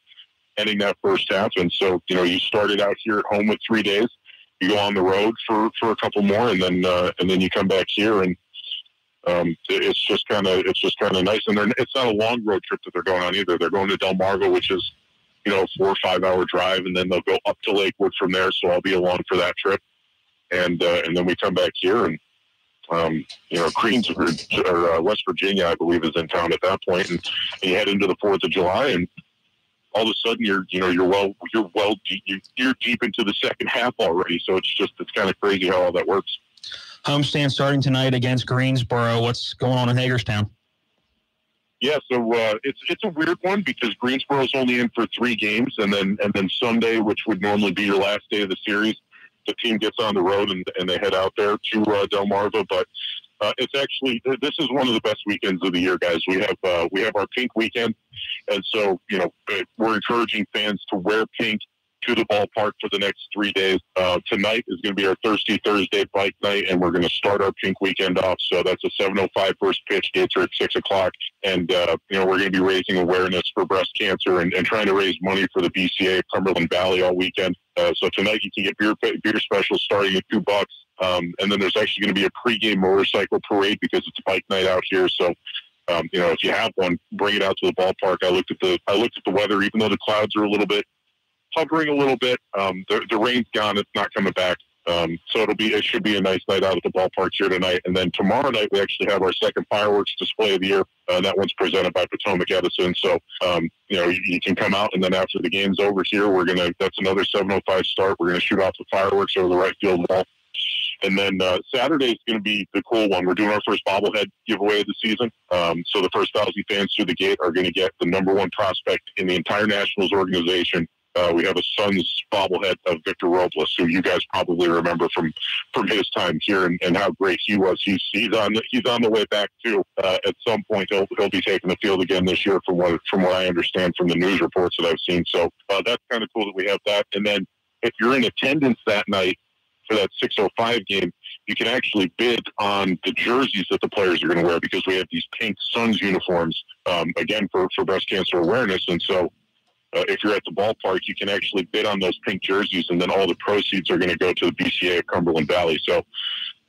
ending that first half. And so, you started out here at home with 3 days. You go on the road for a couple more, and then you come back here, and it's just kind of nice. And it's not a long road trip that they're going on either. They're going to Delmarva, which is, a 4 or 5 hour drive, and then they'll go up to Lakewood from there. So I'll be along for that trip. And then we come back here, and, West Virginia, I believe, is in town at that point. And you head into the 4th of July, and all of a sudden you're deep into the second half already. So it's kind of crazy how all that works. Homestand starting tonight against Greensboro. What's going on in Hagerstown? Yeah, so it's a weird one because Greensboro's only in for 3 games, and then Sunday, which would normally be your last day of the series, the team gets on the road and they head out there to Delmarva. But it's actually, this is one of the best weekends of the year, guys. We have our pink weekend, and so we're encouraging fans to wear pink to the ballpark for the next 3 days. Tonight is going to be our Thirsty Thursday bike night, and we're going to start our pink weekend off. So that's a 7:05 first pitch. Gates are at 6 o'clock, and we're going to be raising awareness for breast cancer and trying to raise money for the BCA of Cumberland Valley all weekend. So tonight you can get beer specials starting at $2. And then there's actually going to be a pregame motorcycle parade because it's bike night out here. So if you have one, bring it out to the ballpark. I looked at the weather, even though the clouds are a little bit hovering a little bit. The rain's gone; it's not coming back. So it should be a nice night out at the ballpark here tonight. And then tomorrow night we actually have our second fireworks display of the year. That one's presented by Potomac Edison. So you can come out, and then after the game's over here, that's another 7:05 start. We're gonna shoot off the fireworks over the right field wall. And then Saturday is going to be the cool one. We're doing our first bobblehead giveaway of the season. So the first 1,000 fans through the gate are going to get the number 1 prospect in the entire Nationals organization. We have a Suns bobblehead of Victor Robles, who you guys probably remember from his time here and how great he was. He's on the way back too. At some point, he'll be taking the field again this year, from what I understand from the news reports that I've seen. So that's kind of cool that we have that. And then if you're in attendance that night for that 6:05 game, you can actually bid on the jerseys that the players are going to wear, because we have these pink Suns uniforms, again, for breast cancer awareness. And so if you're at the ballpark, you can actually bid on those pink jerseys, and then all the proceeds are going to go to the BCA of Cumberland Valley. So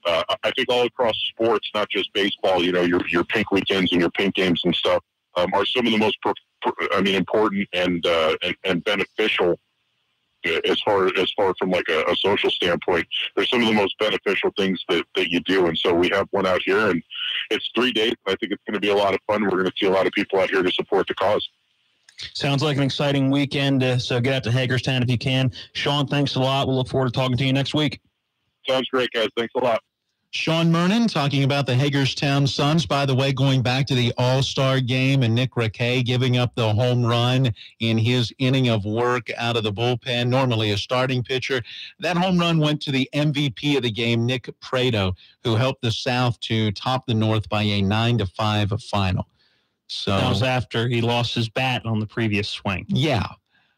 I think all across sports, not just baseball, your pink weekends and your pink games and stuff are some of the most important and beneficial. As far from like a social standpoint, they're some of the most beneficial things that you do. And so we have one out here, and it's 3 days. I think it's going to be a lot of fun. We're going to see a lot of people out here to support the cause. Sounds like an exciting weekend. So get out to Hagerstown if you can. Sean, thanks a lot. We'll look forward to talking to you next week. Sounds great, guys. Thanks a lot. Sean Mernon talking about the Hagerstown Suns. By the way, going back to the All-Star game and Nick Raquet giving up the home run in his inning of work out of the bullpen, normally a starting pitcher. That home run went to the MVP of the game, Nick Prado, who helped the South to top the North by a 9-5 final. So that was after he lost his bat on the previous swing. Yeah.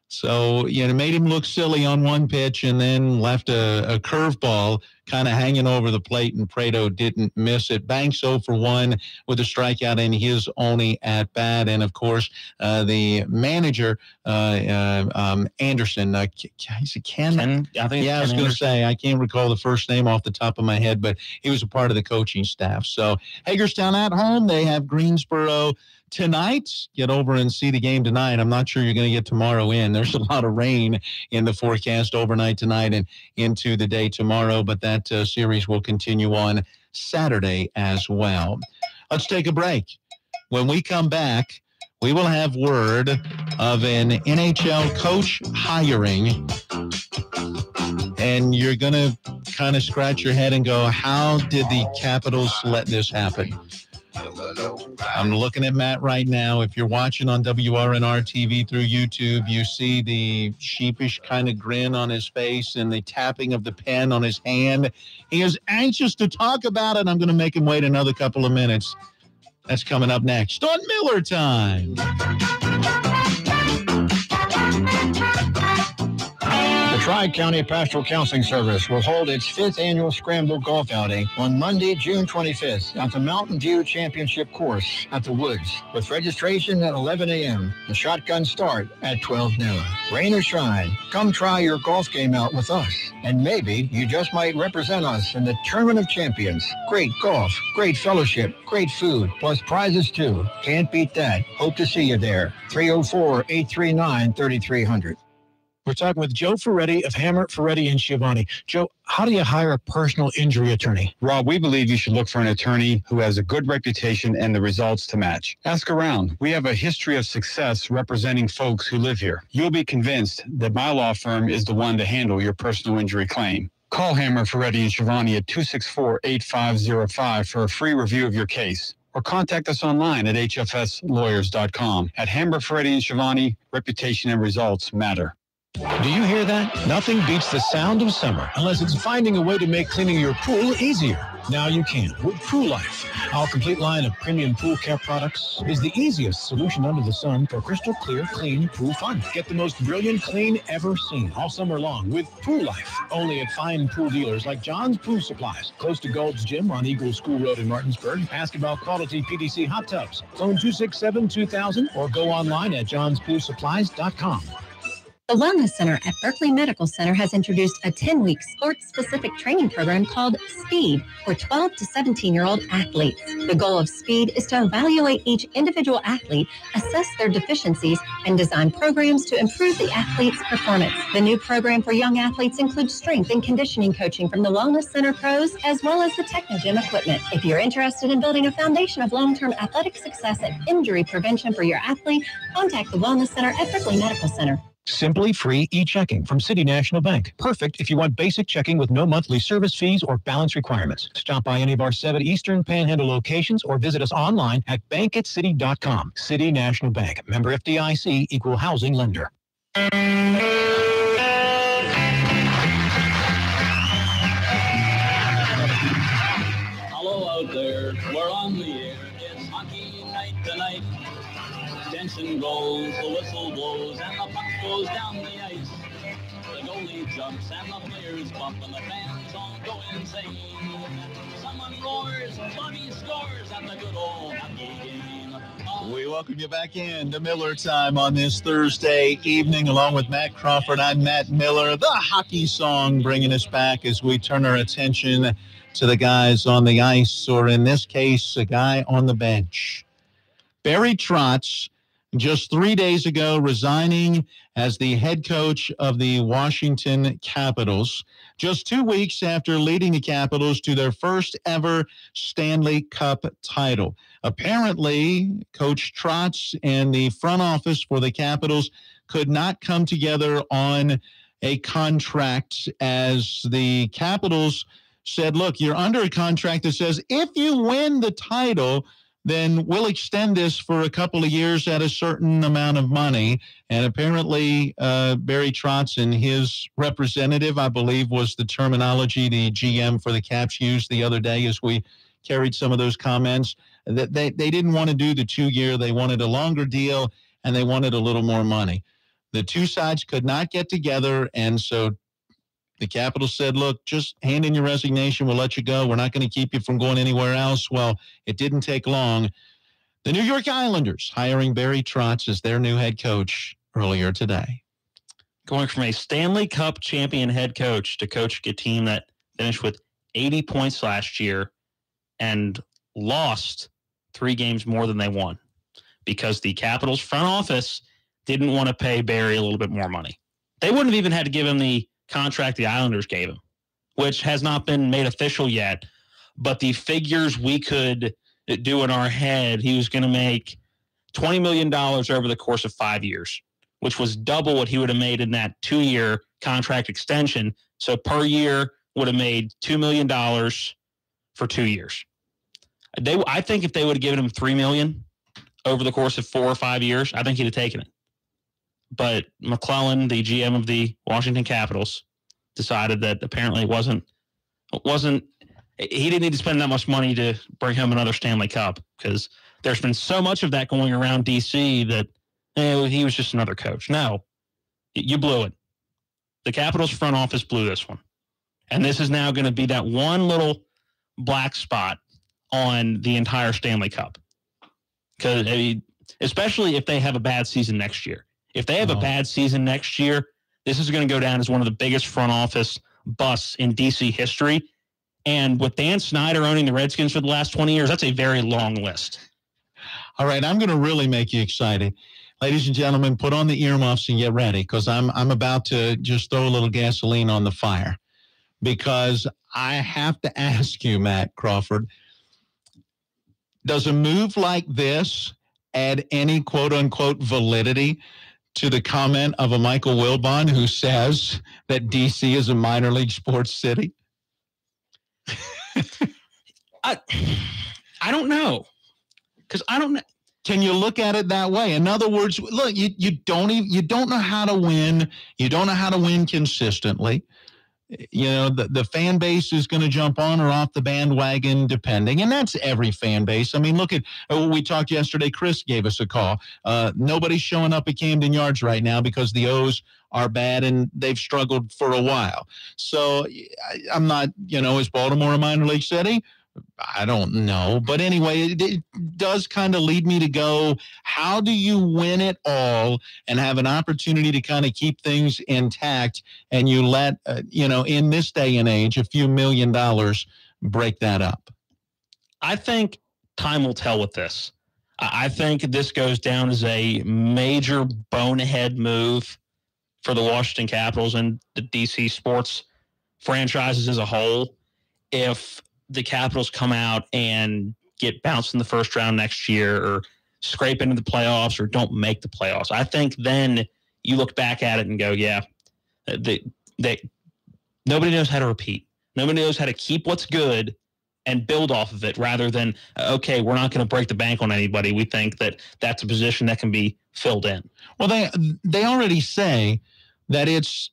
So, it made him look silly on one pitch and then left a curveball kind of hanging over the plate, and Prado didn't miss it. Banks 0 for 1 with a strikeout in his only at bat. And, of course, the manager, Anderson, is it Ken? I think I was going to say, I can't recall the first name off the top of my head, but he was a part of the coaching staff. So Hagerstown at home, they have Greensboro tonight. Get over and see the game tonight. I'm not sure you're going to get tomorrow in. There's a lot of rain in the forecast overnight tonight and into the day tomorrow, but that series will continue on Saturday as well. Let's take a break. When we come back, we will have word of an NHL coach hiring, and you're going to kind of scratch your head and go, how did the Capitals let this happen? I'm looking at Matt right now. If you're watching on WRNR TV through YouTube, you see the sheepish kind of grin on his face and the tapping of the pen on his hand. He is anxious to talk about it. I'm going to make him wait another couple of minutes. That's coming up next on Miller Time. The Tri-County Pastoral Counseling Service will hold its 5th annual Scramble Golf Outing on Monday, June 25th at the Mountain View Championship Course at the Woods, with registration at 11 a.m. The shotgun start at 12 noon. Rain or shine, come try your golf game out with us, and maybe you just might represent us in the Tournament of Champions. Great golf, great fellowship, great food, plus prizes too. Can't beat that. Hope to see you there. 304-839-3300. We're talking with Joe Ferretti of Hammer, Ferretti, and Schiavone. Joe, how do you hire a personal injury attorney? Rob, we believe you should look for an attorney who has a good reputation and the results to match. Ask around. We have a history of success representing folks who live here. You'll be convinced that my law firm is the one to handle your personal injury claim. Call Hammer, Ferretti, and Schiavone at 264-8505 for a free review of your case, or contact us online at hfslawyers.com. At Hammer, Ferretti, and Schiavone, reputation and results matter. Do you hear that? Nothing beats the sound of summer unless it's finding a way to make cleaning your pool easier. Now you can with Pool Life. Our complete line of premium pool care products is the easiest solution under the sun for crystal clear, clean pool fun. Get the most brilliant clean ever seen all summer long with Pool Life. Only at fine pool dealers like John's Pool Supplies, close to Gold's Gym on Eagle School Road in Martinsburg. Ask about quality PDC hot tubs. Phone 267-2000 or go online at johnspoolsupplies.com. The Wellness Center at Berkeley Medical Center has introduced a 10-week sports-specific training program called SPEED for 12 to 17-year-old athletes. The goal of SPEED is to evaluate each individual athlete, assess their deficiencies, and design programs to improve the athlete's performance. The new program for young athletes includes strength and conditioning coaching from the Wellness Center pros, as well as the Technogym equipment. If you're interested in building a foundation of long-term athletic success and injury prevention for your athlete, contact the Wellness Center at Berkeley Medical Center. Simply Free e-checking from City National Bank. Perfect if you want basic checking with no monthly service fees or balance requirements. Stop by any of our 7 Eastern Panhandle locations or visit us online at bankatcity.com. City National Bank. Member FDIC, equal housing lender. Hello out there. We're on the air. It's hockey night tonight. Tension goes, the whistle blows, and the puck goes down the ice. The goalie jumps and the players bump and the fans all go insane. Someone roars, Bobby scores, and the good old hockey game. We welcome you back in to Miller Time on this Thursday evening. Along with Matt Crawford, I'm Matt Miller. The hockey song bringing us back as we turn our attention to the guys on the ice, or in this case, a guy on the bench. Barry Trotz, just 3 days ago, resigning as the head coach of the Washington Capitals, just 2 weeks after leading the Capitals to their first ever Stanley Cup title. Apparently, Coach Trotz and the front office for the Capitals could not come together on a contract, as the Capitals said, look, you're under a contract that says if you win the title, then we'll extend this for a couple of years at a certain amount of money. And apparently Barry Trotz and his representative, I believe was the terminology the GM for the Caps used the other day as we carried some of those comments, that they didn't want to do the 2-year. They wanted a longer deal, and they wanted a little more money. The two sides could not get together, and so the Capitals said, look, just hand in your resignation. We'll let you go. We're not going to keep you from going anywhere else. Well, it didn't take long. The New York Islanders hiring Barry Trotz as their new head coach earlier today. Going from a Stanley Cup champion head coach to coach a team that finished with 80 points last year and lost 3 games more than they won because the Capitals front office didn't want to pay Barry a little bit more money. They wouldn't have even had to give him the contract the Islanders gave him, which has not been made official yet, but the figures we could do in our head, he was going to make $20 million over the course of 5 years, which was double what he would have made in that 2-year contract extension. So per year would have made $2 million for 2 years. I think if they would have given him $3 million over the course of 4 or 5 years, I think he'd have taken it. But McClellan, the GM of the Washington Capitals, decided that apparently it wasn't. He didn't need to spend that much money to bring home another Stanley Cup, because there's been so much of that going around DC that he was just another coach. No, you blew it. The Capitals front office blew this one, and this is now going to be that one little black spot on the entire Stanley Cup. Because especially if they have a bad season next year. If they have a bad season next year, this is going to go down as one of the biggest front office busts in DC history. And with Dan Snyder owning the Redskins for the last 20 years, that's a very long list. All right, I'm going to really make you excited. Ladies and gentlemen, put on the earmuffs and get ready, because I'm about to just throw a little gasoline on the fire. Because I have to ask you, Matt Crawford, does a move like this add any quote-unquote validity to the comment of a Michael Wilbon who says that DC is a minor league sports city? I don't know. Because I don't know. Can you look at it that way? In other words, look, you don't know how to win. You don't know how to win consistently. You know, the fan base is going to jump on or off the bandwagon depending, and that's every fan base. I mean, look at we talked yesterday. Chris gave us a call. Nobody's showing up at Camden Yards right now because the O's are bad and they've struggled for a while. So I'm not, is Baltimore a minor league city? I don't know. But anyway, it does kind of lead me to go, how do you win it all and have an opportunity to kind of keep things intact, and you let, in this day and age, a few $1 million break that up? I think time will tell with this. I think this goes down as a major bonehead move for the Washington Capitals and the DC sports franchises as a whole. If the Capitals come out and get bounced in the first round next year or scrape into the playoffs or don't make the playoffs, I think then you look back at it and go, yeah, nobody knows how to repeat. Nobody knows how to keep what's good and build off of it rather than, okay, we're not going to break the bank on anybody. We think that that's a position that can be filled in. Well, they already say that it's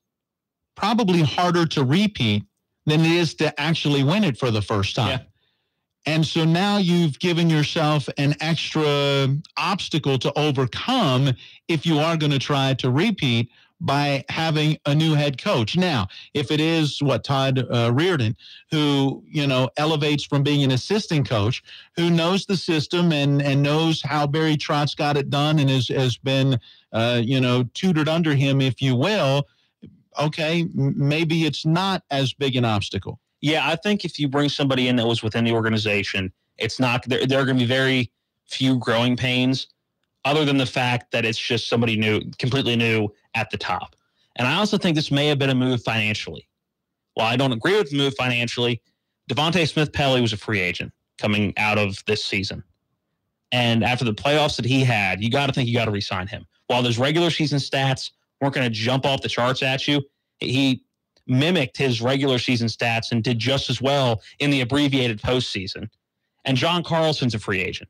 probably harder to repeat than it is to actually win it for the first time. Yeah. And so now you've given yourself an extra obstacle to overcome if you are going to try to repeat by having a new head coach. Now, if it is Todd Reardon, who, elevates from being an assistant coach, who knows the system and knows how Barry Trotz got it done and has been, tutored under him, if you will, okay, maybe it's not as big an obstacle. Yeah, I think if you bring somebody in that was within the organization, it's not, there are going to be very few growing pains other than the fact that it's just somebody new, completely new at the top. And I also think this may have been a move financially. While I don't agree with the move financially, Devontae Smith-Pelly was a free agent coming out of this season. And after the playoffs that he had, you got to think you got to re-sign him. While those regular season stats weren't going to jump off the charts at you, he mimicked his regular season stats and did just as well in the abbreviated postseason. And John Carlson's a free agent.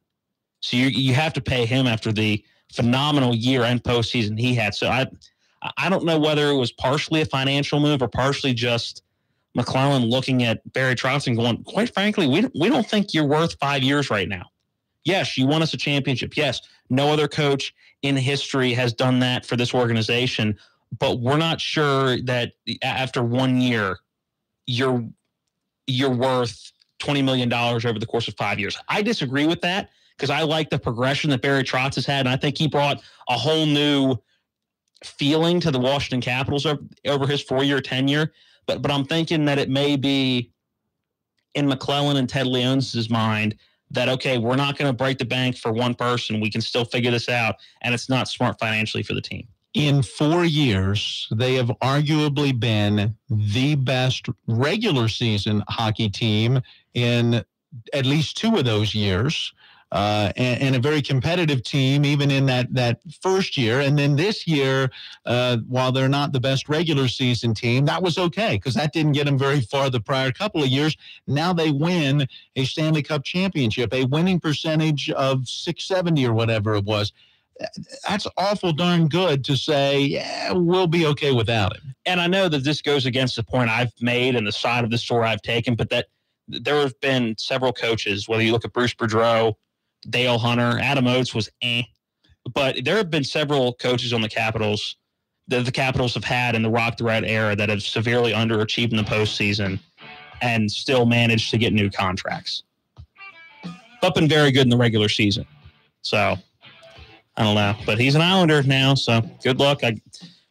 So you have to pay him after the phenomenal year-end postseason he had. So I don't know whether it was partially a financial move or partially just McClellan looking at Barry Trotz and going, quite frankly, we don't think you're worth 5 years right now. Yes, you won us a championship. Yes, no other coach in history has done that for this organization, but we're not sure that after 1 year, you're worth $20 million over the course of 5 years. I disagree with that because I like the progression that Barry Trotz has had, and I think he brought a whole new feeling to the Washington Capitals over his 4-year tenure. But I'm thinking that it may be in McClellan and Ted Leonsis' mind that, okay, we're not going to break the bank for one person. We can still figure this out, and it's not smart financially for the team. In 4 years, they have arguably been the best regular season hockey team in at least 2 of those years, and a very competitive team even in that first year. And then this year, while they're not the best regular season team, that was okay because that didn't get them very far the prior couple of years. Now they win a Stanley Cup championship, a winning percentage of .670 or whatever it was. That's awful darn good to say, yeah, we'll be okay without him. And I know that this goes against the point I've made and the side of the story I've taken, but that there have been several coaches, whether you look at Bruce Boudreau, Dale Hunter, Adam Oates was but there have been several coaches on the Capitals that the Capitals have had in the Rock the Red era that have severely underachieved in the postseason and still managed to get new contracts. But been very good in the regular season. So I don't know, but he's an Islander now, so good luck. I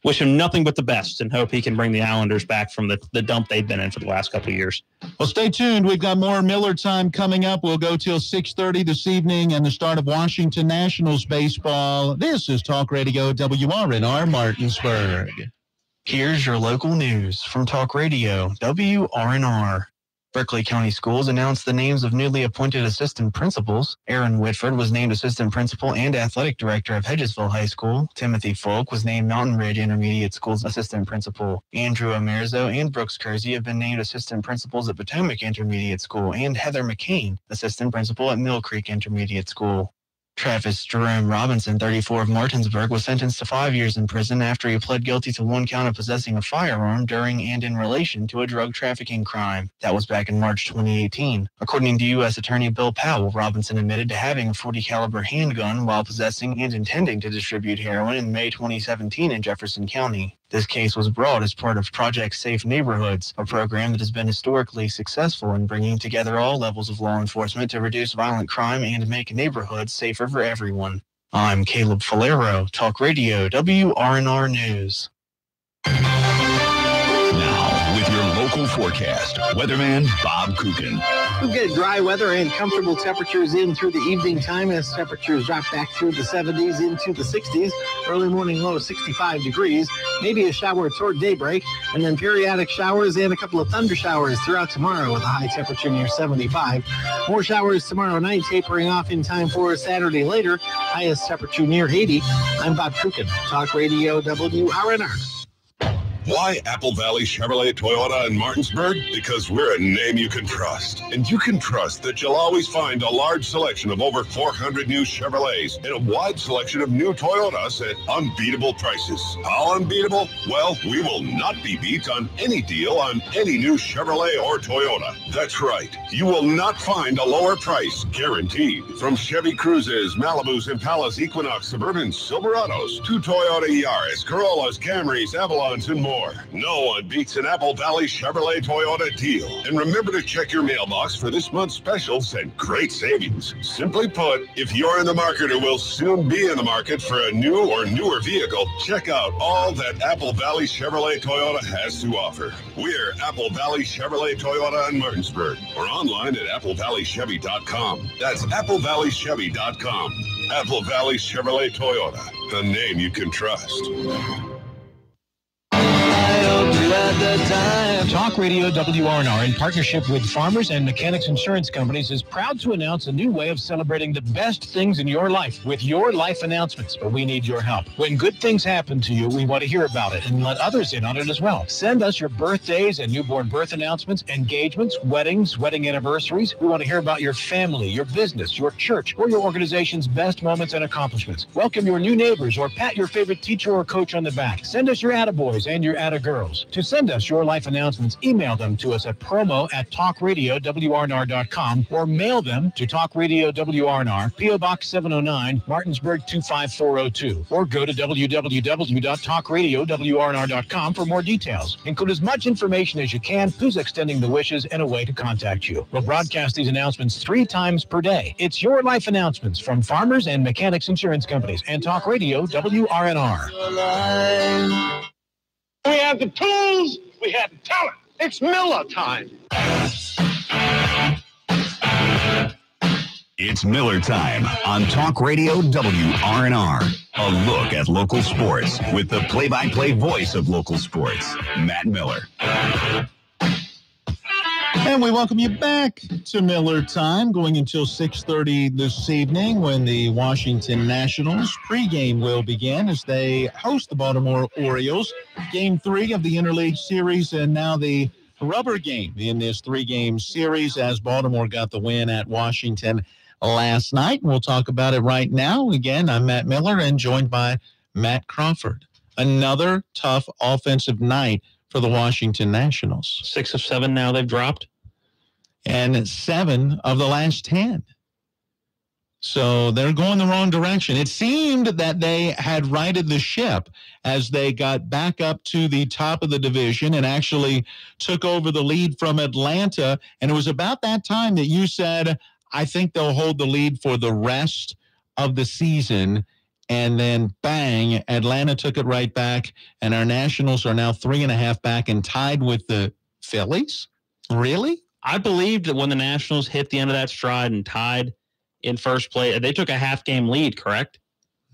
wish him nothing but the best and hope he can bring the Islanders back from the dump they've been in for the last couple of years. Well, stay tuned. We've got more Miller time coming up. We'll go till 6:30 this evening and the start of Washington Nationals baseball. This is Talk Radio WRNR Martinsburg. Here's your local news from Talk Radio WRNR. Berkeley County Schools announced the names of newly appointed assistant principals. Aaron Whitford was named assistant principal and athletic director of Hedgesville High School. Timothy Folk was named Mountain Ridge Intermediate School's assistant principal. Andrew Amerzo and Brooks Kersey have been named assistant principals at Potomac Intermediate School, and Heather McCain, assistant principal at Mill Creek Intermediate School. Travis Jerome Robinson, 34 of Martinsburg, was sentenced to 5 years in prison after he pled guilty to one count of possessing a firearm during and in relation to a drug trafficking crime. That was back in March 2018. According to U.S. Attorney Bill Powell, Robinson admitted to having a .40 caliber handgun while possessing and intending to distribute heroin in May 2017 in Jefferson County. This case was brought as part of Project Safe Neighborhoods, a program that has been historically successful in bringing together all levels of law enforcement to reduce violent crime and make neighborhoods safer for everyone. I'm Caleb Falero, Talk Radio, WRNR News. Now, with your local forecast, weatherman Bob Kukin. We'll get dry weather and comfortable temperatures in through the evening time as temperatures drop back through the 70s into the 60s. Early morning low 65 degrees. Maybe a shower toward daybreak, and then periodic showers and a couple of thunder showers throughout tomorrow with a high temperature near 75. More showers tomorrow night, tapering off in time for Saturday later. Highest temperature near 80. I'm Bob Kukin, Talk Radio WRNR. Why Apple Valley Chevrolet Toyota in Martinsburg? Because we're a name you can trust. And you can trust that you'll always find a large selection of over 400 new Chevrolets and a wide selection of new Toyotas at unbeatable prices. How unbeatable? Well, we will not be beat on any deal on any new Chevrolet or Toyota. That's right. You will not find a lower price, guaranteed. From Chevy Cruzes, Malibus, Impalas, Equinox, Suburbans, Silverados, to Toyota Yaris, Corollas, Camrys, Avalons, and more. No one beats an Apple Valley Chevrolet Toyota deal. And remember to check your mailbox for this month's specials and great savings. Simply put, if you're in the market or will soon be in the market for a new or newer vehicle, check out all that Apple Valley Chevrolet Toyota has to offer. We're Apple Valley Chevrolet Toyota in Martinsburg, or online at applevalleychevy.com. That's applevalleychevy.com. Apple Valley Chevrolet Toyota, the name you can trust. Talk Radio WRNR, in partnership with Farmers and Mechanics Insurance Companies, is proud to announce a new way of celebrating the best things in your life with your life announcements. But we need your help. When good things happen to you, we want to hear about it and let others in on it as well. Send us your birthdays and newborn birth announcements, engagements, weddings, wedding anniversaries. We want to hear about your family, your business, your church, or your organization's best moments and accomplishments. Welcome your new neighbors or pat your favorite teacher or coach on the back. Send us your attaboys and your attagirls. To send us your life announcements, email them to us at promo@talkradiowrnr.com or mail them to Talk Radio WRNR, P.O. Box 709, Martinsburg 25402, or go to www.talkradiowrnr.com for more details. Include as much information as you can, who's extending the wishes, and a way to contact you. We'll broadcast these announcements 3 times per day. It's your life announcements from Farmers and Mechanics Insurance Companies and Talk Radio WRNR. We have the tools, we have the talent. It's Miller time. It's Miller time on Talk Radio WRNR. A look at local sports with the play-by-play voice of local sports, Matt Miller. And we welcome you back to Miller Time, going until 6:30 this evening when the Washington Nationals pregame will begin as they host the Baltimore Orioles. Game 3 of the Interleague Series, and now the rubber game in this 3-game series as Baltimore got the win at Washington last night. We'll talk about it right now. Again, I'm Matt Miller and joined by Matt Crawford. Another tough offensive night for the Washington Nationals. 6 of 7 now they've dropped. And 7 of the last 10. So they're going the wrong direction. It seemed that they had righted the ship as they got back up to the top of the division and actually took over the lead from Atlanta. And it was about that time that you said, I think they'll hold the lead for the rest of the season. And then, bang, Atlanta took it right back. And our Nationals are now 3.5 back and tied with the Phillies? Really? I believed that when the Nationals hit the end of that stride and tied in first place, they took a half-game lead, correct?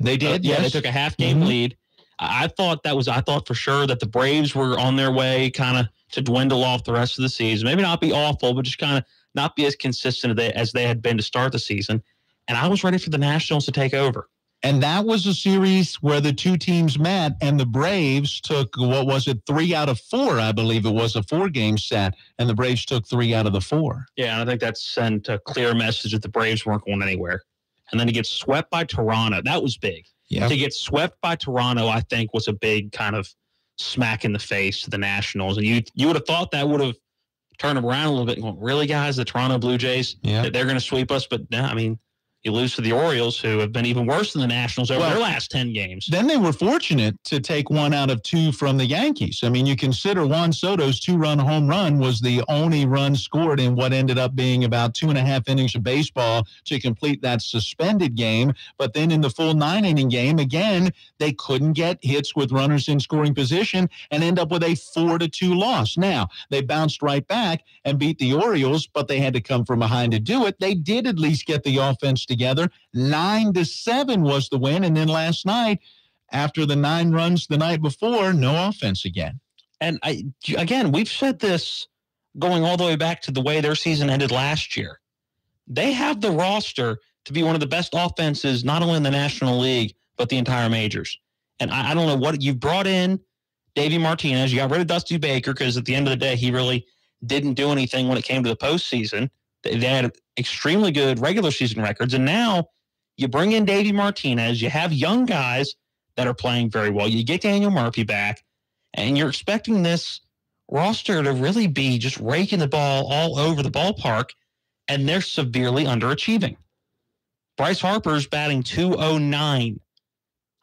They did, yes. Yeah, they took a half-game lead. I thought for sure that the Braves were on their way kind of to dwindle off the rest of the season. Maybe not be awful, but just kind of not be as consistent as they had been to start the season. And I was ready for the Nationals to take over. And that was a series where the two teams met, and the Braves took, 3 out of 4, I believe it was a 4-game set, and the Braves took 3 out of the 4. Yeah, and I think that sent a clear message that the Braves weren't going anywhere. and then to get swept by Toronto. That was big. Yep. To get swept by Toronto, I think, was a big kind of smack in the face to the Nationals. And you would have thought that would have turned them around a little bit and going, really, guys, the Toronto Blue Jays, they're going to sweep us? But, no, I mean, you lose to the Orioles, who have been even worse than the Nationals over their last 10 games. Then they were fortunate to take 1 out of 2 from the Yankees. I mean, you consider Juan Soto's 2-run home run was the only run scored in what ended up being about 2.5 innings of baseball to complete that suspended game. But then in the full 9-inning game, again, they couldn't get hits with runners in scoring position and end up with a 4-2 loss. Now, they bounced right back and beat the Orioles, but they had to come from behind to do it. They did at least get the offense together. 9-7 was the win. And then last night, after the 9 runs the night before, no offense again. And again, we've said this going all the way back to the way their season ended last year. They have the roster to be one of the best offenses, not only in the National League, but the entire majors. And I don't know what you've brought in. Davey Martinez, you got rid of Dusty Baker because at the end of the day, he really didn't do anything when it came to the postseason. They had extremely good regular season records. And now you bring in Davey Martinez. You have young guys that are playing very well. You get Daniel Murphy back, and you're expecting this roster to really be just raking the ball all over the ballpark, and they're severely underachieving. Bryce Harper's batting .209.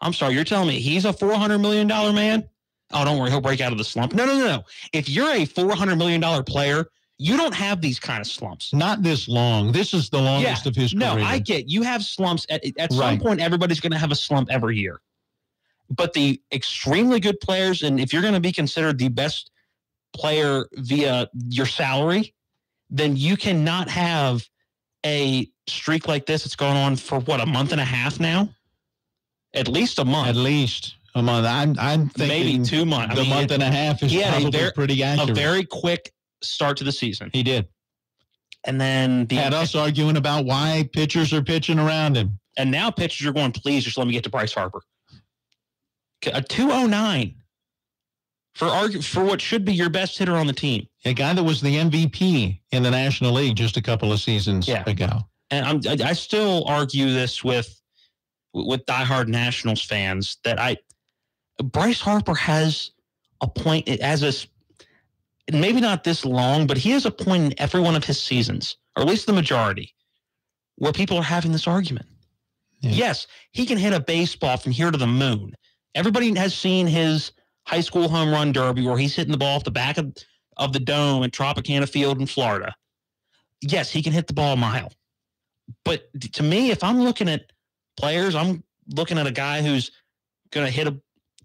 I'm sorry, you're telling me he's a $400 million man? Oh, don't worry, he'll break out of the slump. No. If you're a $400 million player, you don't have these kind of slumps. Not this long. This is the longest of his career. No, I get you have slumps. At some point, everybody's going to have a slump every year. But the extremely good players, and if you're going to be considered the best player via your salary, then you cannot have a streak like this. It's going on for, what, a month and a half now? At least a month. At least a month. I'm thinking maybe 2 months. The month and a half is probably pretty accurate. A very quick start to the season. He did. And then had us arguing about why pitchers are pitching around him. And now pitchers are going, please just let me get to Bryce Harper. A .209 for what should be your best hitter on the team. A guy that was the MVP in the National League just a couple of seasons ago. And I still argue this with diehard Nationals fans that Bryce Harper has a point as maybe not this long, but he has a point in every one of his seasons, or at least the majority, where people are having this argument. Yeah. Yes, he can hit a baseball from here to the moon. Everybody has seen his high school home run derby where he's hitting the ball off the back of the dome at Tropicana Field in Florida. Yes, he can hit the ball a mile. But to me, if I'm looking at players, I'm looking at a guy who's going to hit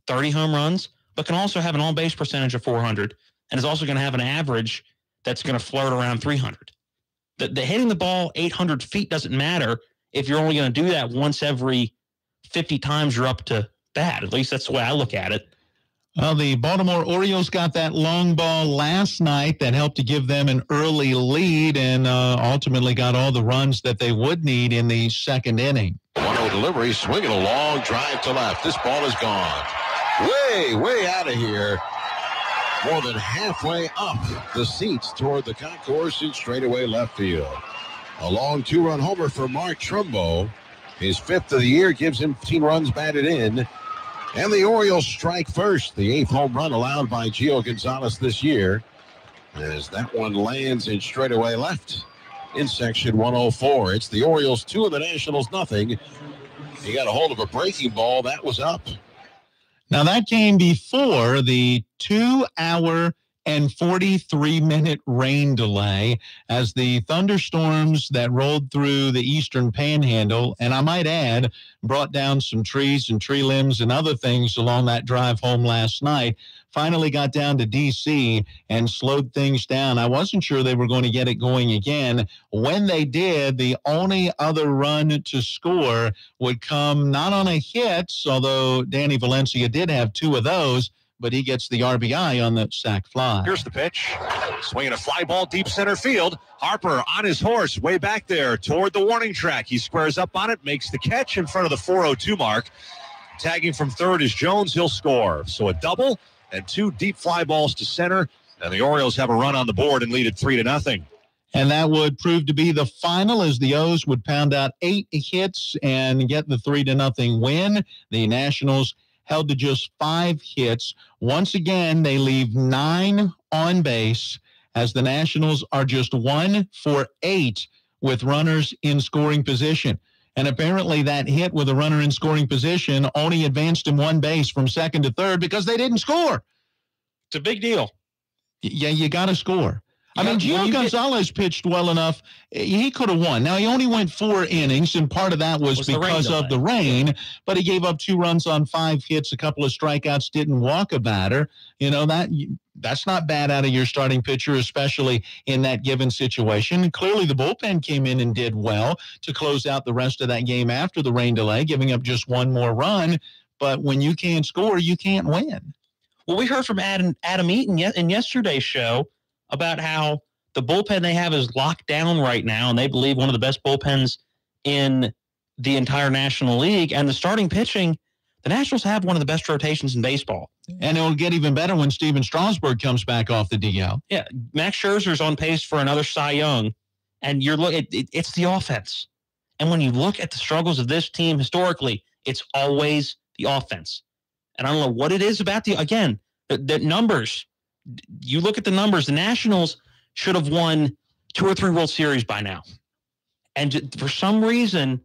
30 home runs, but can also have an on-base percentage of 400, and is also going to have an average that's going to flirt around 300. The hitting the ball 800 feet doesn't matter if you're only going to do that once every 50 times you're up to bat. At least that's the way I look at it. Well, the Baltimore Orioles got that long ball last night that helped to give them an early lead and ultimately got all the runs that they would need in the second inning. 1-0 delivery, swinging a long drive to left. This ball is gone. Way out of here. More than halfway up the seats toward the concourse in straightaway left field. A long 2-run homer for Mark Trumbo. His 5th of the year gives him 15 runs batted in. And the Orioles strike first, the 8th home run allowed by Gio Gonzalez this year, as that one lands in straightaway left in section 104. It's the Orioles 2 and the Nationals nothing. He got a hold of a breaking ball. That was up. Now, that came before the 2-hour and 43-minute rain delay as the thunderstorms that rolled through the eastern panhandle, and I might add, brought down some trees and tree limbs and other things along that drive home last night, finally got down to D.C. and slowed things down. I wasn't sure they were going to get it going again. When they did, the only other run to score would come not on a hit, although Danny Valencia did have 2 of those, but he gets the RBI on the sac fly. Here's the pitch. Swinging a fly ball deep center field. Harper on his horse way back there toward the warning track. He squares up on it, makes the catch in front of the 402 mark. Tagging from third is Jones. He'll score. So a double and 2 deep fly balls to center. And the Orioles have a run on the board and lead it 3-0. And that would prove to be the final as the O's would pound out 8 hits and get the 3-0 win. The Nationals held to just 5 hits. Once again, they leave 9 on base as the Nationals are just 1 for 8 with runners in scoring position. And apparently that hit with a runner in scoring position only advanced him 1 base from second to third because they didn't score. It's a big deal. Yeah, you got to score. I mean, Gio Gonzalez pitched well enough. He could have won. Now, he only went 4 innings, and part of that was because of the rain, but he gave up 2 runs on 5 hits, a couple of strikeouts, didn't walk a batter. You know, that's not bad out of your starting pitcher, especially in that given situation. And clearly, the bullpen came in and did well to close out the rest of that game after the rain delay, giving up just 1 more run. But when you can't score, you can't win. Well, we heard from Adam Eaton in yesterday's show about how the bullpen they have is locked down right now, and they believe one of the best bullpens in the entire National League. And the starting pitching, the Nationals have one of the best rotations in baseball. And it will get even better when Steven Strasburg comes back off the DL. Yeah, Max Scherzer's on pace for another Cy Young, and it's the offense. And when you look at the struggles of this team historically, it's always the offense. And I don't know what it is about the numbers. You look at the numbers, the Nationals should have won 2 or 3 World Series by now. And for some reason,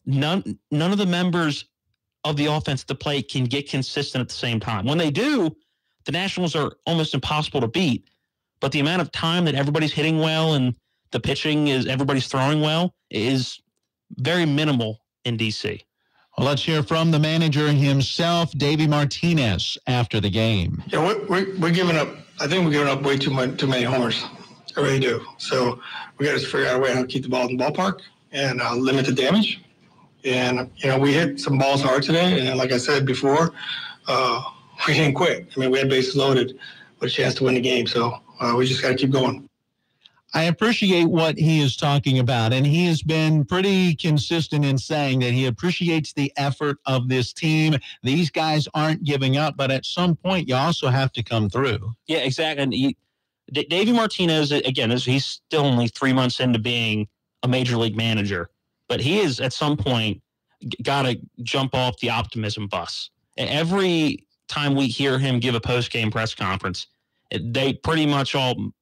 none of the members of the offense at the plate can get consistent at the same time. When they do, the Nationals are almost impossible to beat. But the amount of time that everybody's hitting well and the pitching everybody's throwing well is very minimal in D.C. Well, let's hear from the manager himself, Davey Martinez, after the game. Yeah, we're giving up. I think we're giving up way too many homers. I really do. So we got to figure out a way how to keep the ball in the ballpark and limit the damage. And we hit some balls hard today, and like I said before, we didn't quit. I mean, we had bases loaded with a chance to win the game. So we just got to keep going. I appreciate what he is talking about, and he has been pretty consistent in saying that he appreciates the effort of this team. These guys aren't giving up, but at some point you also have to come through. Yeah, exactly. And Davey Martinez, again, he's still only 3 months into being a major league manager, but he is at some point got to jump off the optimism bus. Every time we hear him give a post-game press conference, they pretty much all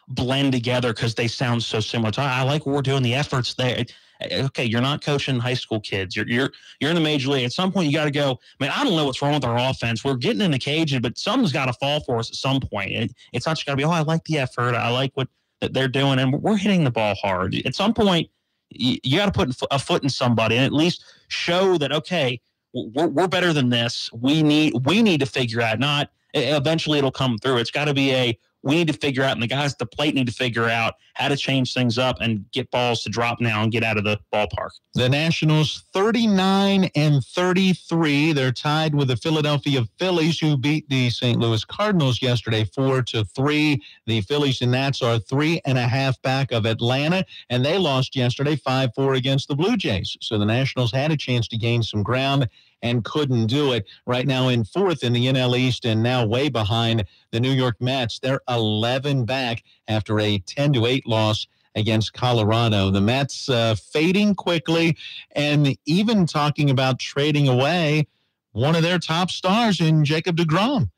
blend together because they sound so similar. I like what we're doing, the efforts there. Okay, you're not coaching high school kids. You're in the major league. At some point, you got to go, man, I don't know what's wrong with our offense. We're getting in the cage, but something's got to fall for us at some point. It's not just got to be, I like the effort. I like what they're doing, and we're hitting the ball hard. At some point, you got to put a foot in somebody and at least show that, okay, we're better than this. We need to figure out, not eventually it'll come through. It's got to be we need to figure out, and the guys at the plate need to figure out how to change things up and get balls to drop now and get out of the ballpark. The Nationals 39-33. They're tied with the Philadelphia Phillies, who beat the St. Louis Cardinals yesterday 4-3. The Phillies and Nats are 3.5 back of Atlanta, and they lost yesterday 5-4 against the Blue Jays. So the Nationals had a chance to gain some ground and couldn't do it. Right now in 4th in the NL East and now way behind the New York Mets. They're 11 back after a 10-8 loss against Colorado. The Mets fading quickly and even talking about trading away one of their top stars in Jacob deGrom.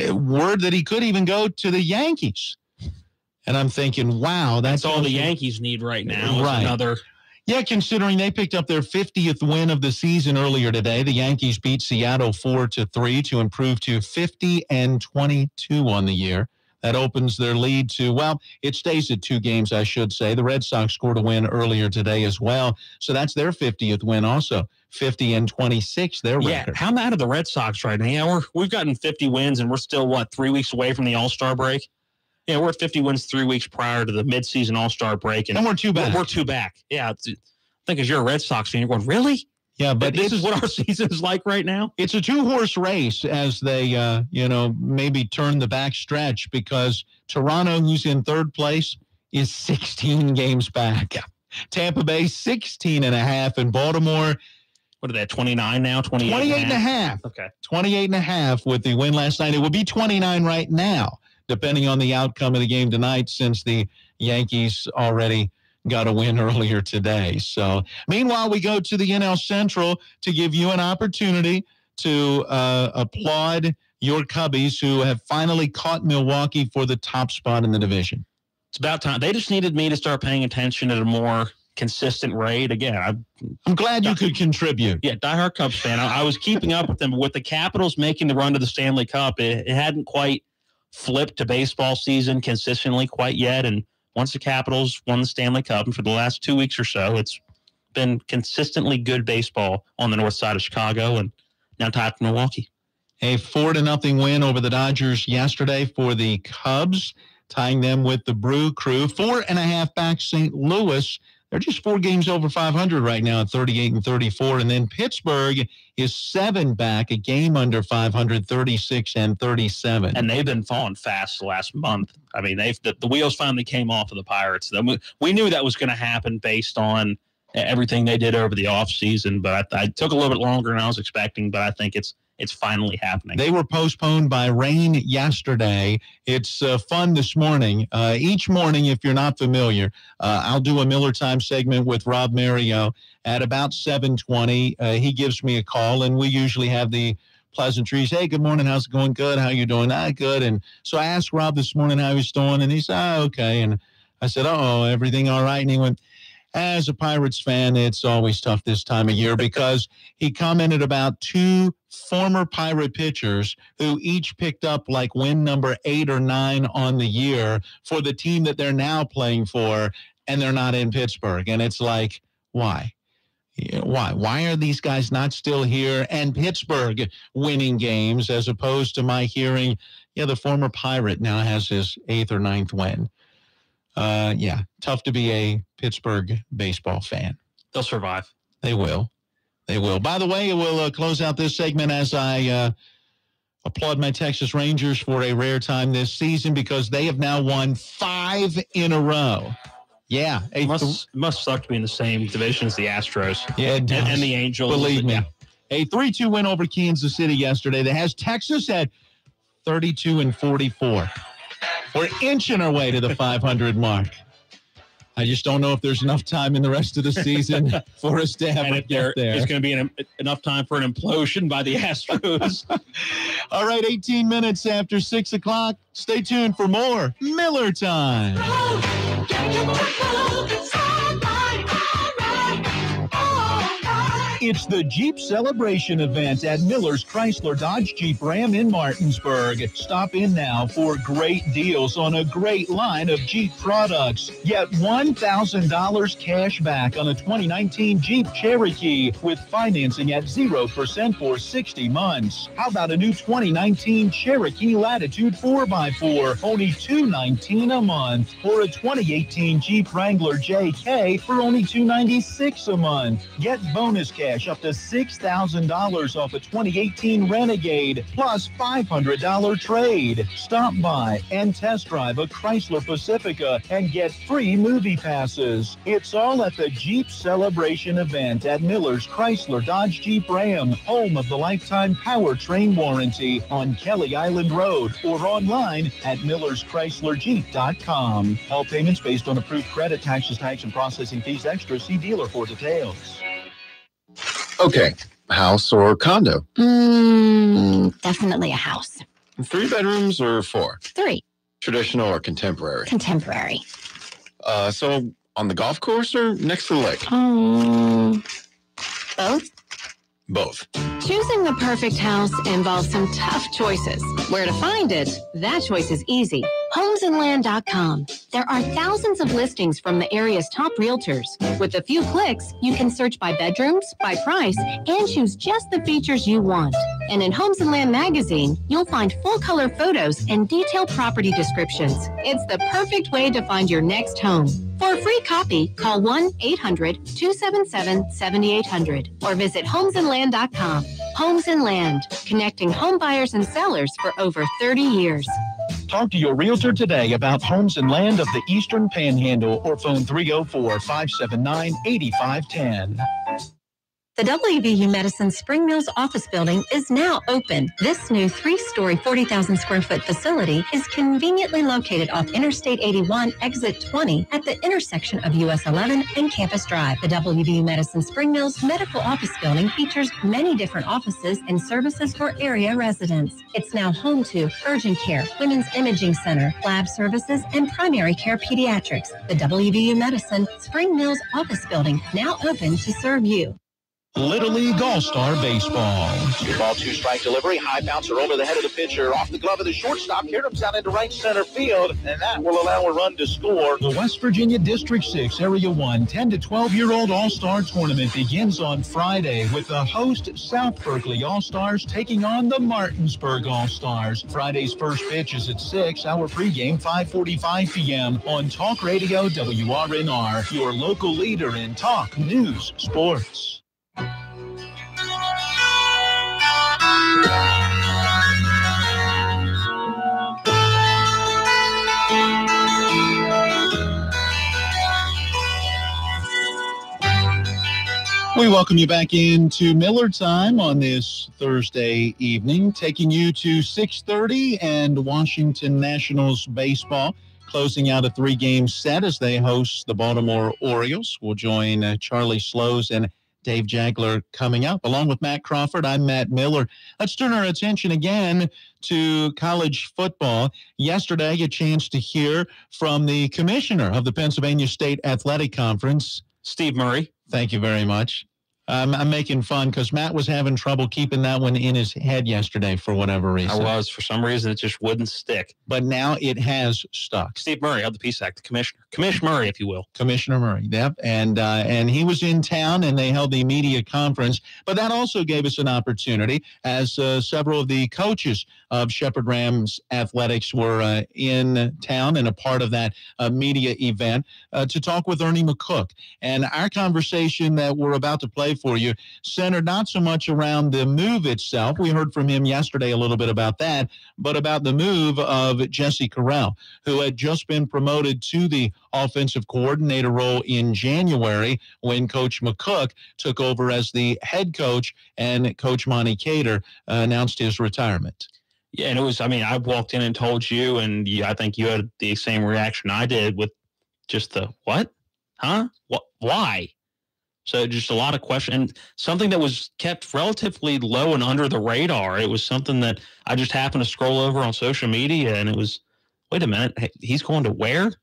Word that he could even go to the Yankees. And I'm thinking, wow, that's all the Yankees need right now. Right. Yeah, considering they picked up their 50th win of the season earlier today. The Yankees beat Seattle 4-3 to improve to 50-22 on the year. That opens their lead to, well, it stays at 2 games, I should say. The Red Sox scored a win earlier today as well. So that's their 50th win also. 50-26, their record. Yeah, how mad are the Red Sox right now? Yeah, we've gotten 50 wins, and we're still, 3 weeks away from the All-Star break? Yeah, we're at 50 wins 3 weeks prior to the midseason All-Star break. And we're 2 back. We're 2 back. Yeah, I think as you're a Red Sox fan, you're going, really? Yeah, but this is what our season is like right now? It's a 2-horse race as they, maybe turn the back stretch, because Toronto, who's in 3rd place, is 16 games back. Yeah. Tampa Bay, 16.5, and Baltimore, what are they, 29 now? 28.5. Okay. 28.5 with the win last night. It will be 29 right now, depending on the outcome of the game tonight, since the Yankees already got a win earlier today. So meanwhile, we go to the NL Central to give you an opportunity to applaud your Cubbies who have finally caught Milwaukee for the top spot in the division. It's about time. They just needed me to start paying attention at a more consistent rate. Again, I'm glad you could contribute. Yeah, diehard Cubs fan. I was keeping up with them. With the Capitals making the run to the Stanley Cup, it hadn't quite flipped to baseball season consistently quite yet. And once the Capitals won the Stanley Cup, and for the last 2 weeks or so, it's been consistently good baseball on the north side of Chicago, and now time for Milwaukee. A 4-0 win over the Dodgers yesterday for the Cubs, tying them with the Brew Crew. 4.5 back St. Louis. They're just 4 games over 500 right now at 38-34. And then Pittsburgh is 7 back, a game under 500, 36-37. And they've been falling fast the last month. I mean, the wheels finally came off of the Pirates. We knew that was going to happen based on everything they did over the offseason, but I took a little bit longer than I was expecting, but I think it's finally happening. They were postponed by rain yesterday. It's fun this morning. Each morning, if you're not familiar, I'll do a Miller Time segment with Rob Mario at about 7:20. He gives me a call, and we usually have the pleasantries. Hey, good morning. How's it going? Good. How you doing? Good. And so I asked Rob this morning how he's doing, and he said, okay. And I said, everything all right? And he went, as a Pirates fan, it's always tough this time of year because he commented about 2 former Pirate pitchers who each picked up like win number 8 or 9 on the year for the team that they're now playing for, and they're not in Pittsburgh. And it's like, why? Why are these guys not still here and Pittsburgh winning games as opposed to my hearing, the former Pirate now has his 8th or 9th win. Tough to be a Pittsburgh baseball fan. They'll survive. They will. By the way, we'll close out this segment as I applaud my Texas Rangers for a rare time this season because they have now won 5 in a row. Yeah. It must suck to be in the same division as the Astros. Yeah, it does. And the Angels. Believe me. A 3-2 win over Kansas City yesterday that has Texas at 32-44. We're inching our way to the 500 mark. I just don't know if there's enough time in the rest of the season for us to ever get there. There's going to be enough time for an implosion by the Astros. All right, 18 minutes after 6 o'clock. Stay tuned for more Miller Time. It's the Jeep Celebration event at Miller's Chrysler Dodge Jeep Ram in Martinsburg. Stop in now for great deals on a great line of Jeep products. Get $1,000 cash back on a 2019 Jeep Cherokee with financing at 0% for 60 months. How about a new 2019 Cherokee Latitude 4x4, only $219 a month, or a 2018 Jeep Wrangler JK for only $296 a month. Get bonus cash up to $6,000 off a 2018 Renegade, plus $500 trade. Stop by and test drive a Chrysler Pacifica and get free movie passes. It's all at the Jeep Celebration event at Miller's Chrysler Dodge Jeep Ram, home of the lifetime powertrain warranty on Kelly Island Road or online at millerschryslerjeep.com. All payments based on approved credit, taxes, tax, and processing fees extra. See dealer for details. Okay, house or condo? Definitely a house. 3 bedrooms or 4? 3. Traditional or contemporary? Contemporary. So on the golf course or next to the lake? Both. Both. Choosing the perfect house involves some tough choices. Where to find it? That choice is easy. HomesandLand.com. There are thousands of listings from the area's top realtors. With a few clicks, you can search by bedrooms, by price, and choose just the features you want. And in Homes and Land magazine, you'll find full-color photos and detailed property descriptions. It's the perfect way to find your next home. For a free copy, call 1-800-277-7800 or visit homesandland.com. Homes and Land, connecting home buyers and sellers for over 30 years. Talk to your realtor today about Homes and Land of the Eastern Panhandle or phone 304-579-8510. The WVU Medicine Spring Mills office building is now open. This new 3-story, 40,000 square foot facility is conveniently located off Interstate 81, exit 20 at the intersection of US 11 and Campus Drive. The WVU Medicine Spring Mills medical office building features many different offices and services for area residents. It's now home to urgent care, women's imaging center, lab services, and primary care pediatrics. The WVU Medicine Spring Mills office building now open to serve you. Little League All-Star Baseball. Ball 2-strike delivery, high bouncer over the head of the pitcher, off the glove of the shortstop, Kierdom's out into right center field, and that will allow a run to score. The West Virginia District 6 Area 1 10 to 12-year-old All-Star Tournament begins on Friday with the host South Berkeley All-Stars taking on the Martinsburg All-Stars. Friday's first pitch is at 6, our pregame 5:45 p.m. on Talk Radio WRNR, your local leader in talk, news, sports. We welcome you back into Miller Time on this Thursday evening, taking you to 6:30 and Washington Nationals baseball, closing out a 3-game set as they host the Baltimore Orioles. We'll join Charlie Slows and Dave Jagler coming up. Along with Matt Crawford, I'm Matt Miller. Let's turn our attention again to college football. Yesterday, a chance to hear from the commissioner of the Pennsylvania State Athletic Conference, Steve Murray. Thank you very much. I'm making fun because Matt was having trouble keeping that one in his head yesterday for whatever reason. I was. For some reason, it just wouldn't stick. But now it has stuck. Steve Murray of the PSAC, the commissioner. Commissioner Murray, if you will. Commissioner Murray, yep. And he was in town, and they held the media conference. But that also gave us an opportunity, as several of the coaches of Shepherd Rams Athletics were in town and a part of that media event, to talk with Ernie McCook. And our conversation that we're about to play for you centered not so much around the move itself. We heard from him yesterday a little bit about that, but about the move of Jesse Correll, who had just been promoted to the offensive coordinator role in January when Coach McCook took over as the head coach and Coach Monty Cater announced his retirement. Yeah, and it was, I walked in and told you, and I think you had the same reaction I did with just the, what? Huh? What? Why? So just a lot of questions, and something that was kept relatively low and under the radar. It was something that I just happened to scroll over on social media, and it was, wait a minute, he's going to where?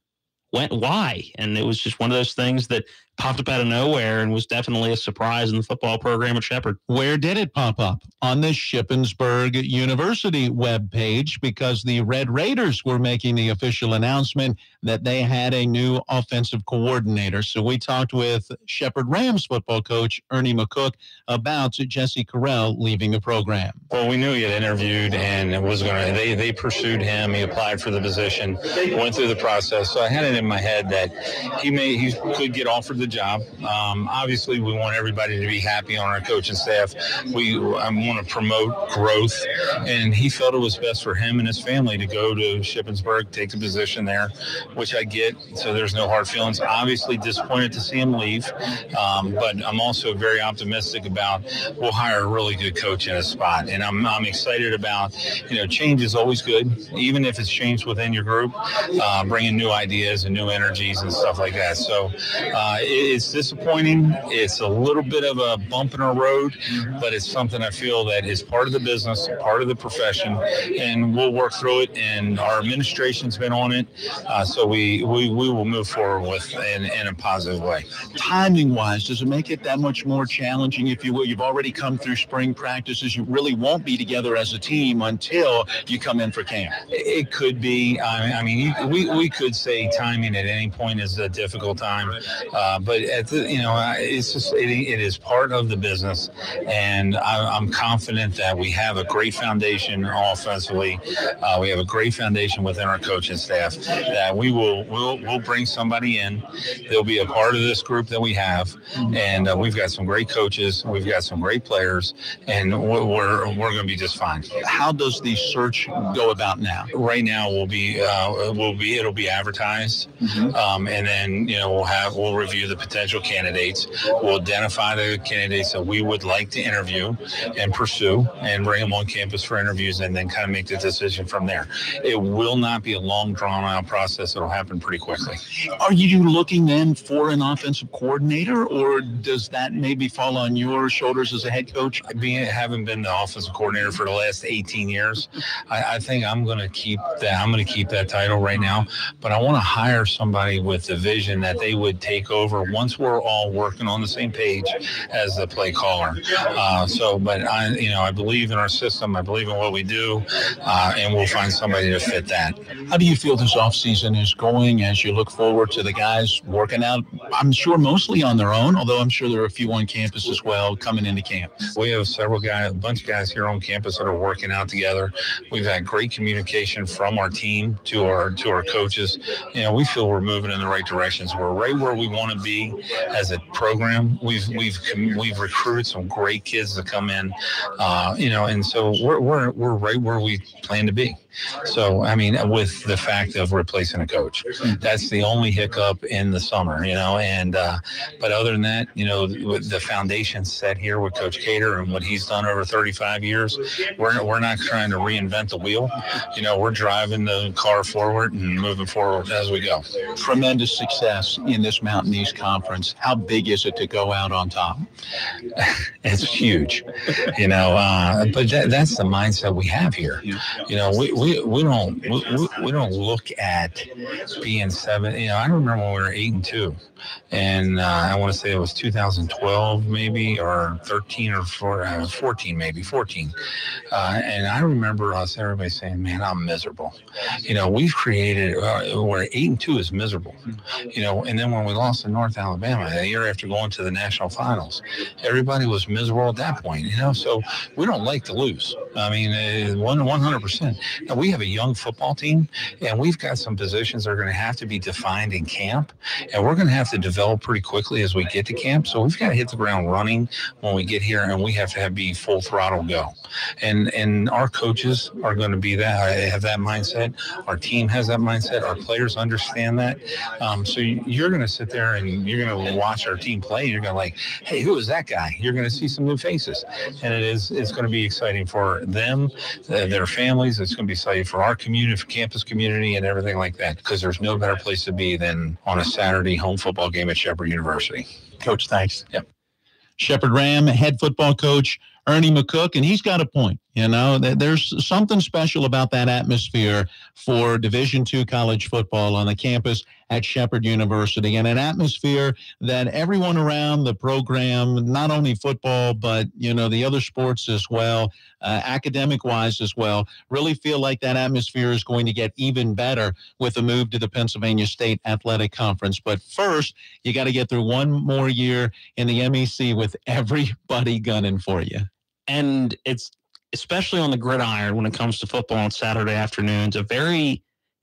When? Why? And it was just one of those things that popped up out of nowhere and was definitely a surprise in the football program at Shepherd. Where did it pop up? On the Shippensburg University webpage, because the Red Raiders were making the official announcement that they had a new offensive coordinator. So we talked with Shepherd Rams football coach Ernie McCook about Jesse Correll leaving the program. Well, we knew he had interviewed and it was going to, they pursued him. He applied for the position, went through the process. So I had it in my head that he could get offered the job. Obviously, we want everybody to be happy on our coaching staff. I want to promote growth, and he felt it was best for him and his family to go to Shippensburg, take the position there, which I get. So there's no hard feelings. Obviously, disappointed to see him leave, but I'm also very optimistic about we'll hire a really good coach in a spot, and I'm excited about change is always good, even if it's changed within your group, bringing new ideas and new energies and stuff like that. So it's disappointing. It's a little bit of a bump in our road, but it's something I feel that is part of the business, part of the profession, and we'll work through it. And our administration's been on it, so we will move forward with in a positive way. Timing-wise, does it make it that much more challenging, if you will? You've already come through spring practices. You really won't be together as a team until you come in for camp. It could be. We could say timing at any point is a difficult time, but it's just it is part of the business, and I'm confident that we have a great foundation offensively. We have a great foundation within our coaching staff that we'll bring somebody in. They'll be a part of this group that we have, and we've got some great coaches. We've got some great players, and we're going to be just fine. How does the search go about now? Right now, it'll be advertised. candidates. And then, we'll review the potential candidates. We'll identify the candidates that we would like to interview and pursue and bring them on campus for interviews, and then kind of make the decision from there. It will not be a long, drawn-out process. It'll happen pretty quickly. Are you looking then for an offensive coordinator, or does that maybe fall on your shoulders as a head coach? Having been the offensive coordinator for the last 18 years, I think I'm going to keep that. I'm going to keep that title right now, but I want to hire somebody with the vision that they would take over once we're all working on the same page as the play caller. But I believe in our system. I believe in what we do, and we'll find somebody to fit that. How do you feel this offseason is going as you look forward to the guys working out? I'm sure mostly on their own, although I'm sure there are a few on campus as well coming into camp. We have a bunch of guys here on campus that are working out together. We've had great communication from our team to our coaches. We feel we're moving in the right directions. We're right where we want to be as a program. We've recruited some great kids to come in, and so we're right where we plan to be. So, with the fact of replacing a coach, that's the only hiccup in the summer, but other than that, the foundation set here with Coach Cater and what he's done over 35 years, we're not trying to reinvent the wheel. We're driving the car forward and moving forward as we go. Tremendous success in this Mountain East Conference. How big is it to go out on top? It's huge, but that's the mindset we have here. We don't look at being 7. I remember when we were 8-2, and I want to say it was 2012 maybe, or 13 or 14 maybe 14. And I remember everybody saying, "Man, I'm miserable." We've created where 8-2 is miserable. And then when we lost to North Alabama the year after going to the national finals, everybody was miserable at that point. So we don't like to lose. 100%. Now, we have a young football team, and we've got some positions that are going to have to be defined in camp, and we're going to have to develop pretty quickly as we get to camp. So we've got to hit the ground running when we get here, and we have to be full throttle go. And our coaches are going to have that mindset. Our team has that mindset. Our players understand that. So you're going to sit there and you're going to watch our team play. You're going to hey, who is that guy? You're going to see some new faces, and it's going to be exciting for them, their families. It's going to be exciting for our community, for campus community, and everything like that, because there's no better place to be than on a Saturday home football game at Shepherd University. Coach, thanks. Yep. Shepherd Ram head football coach Ernie McCook, and he's got a point. There's something special about that atmosphere for Division II college football on the campus at Shepherd University, and an atmosphere that everyone around the program, not only football, but, the other sports as well, academic-wise as well, really feel like that atmosphere is going to get even better with the move to the Pennsylvania State Athletic Conference. But first, you got to get through one more year in the MEC with everybody gunning for you. And it's, especially on the gridiron when it comes to football on Saturday afternoons, a very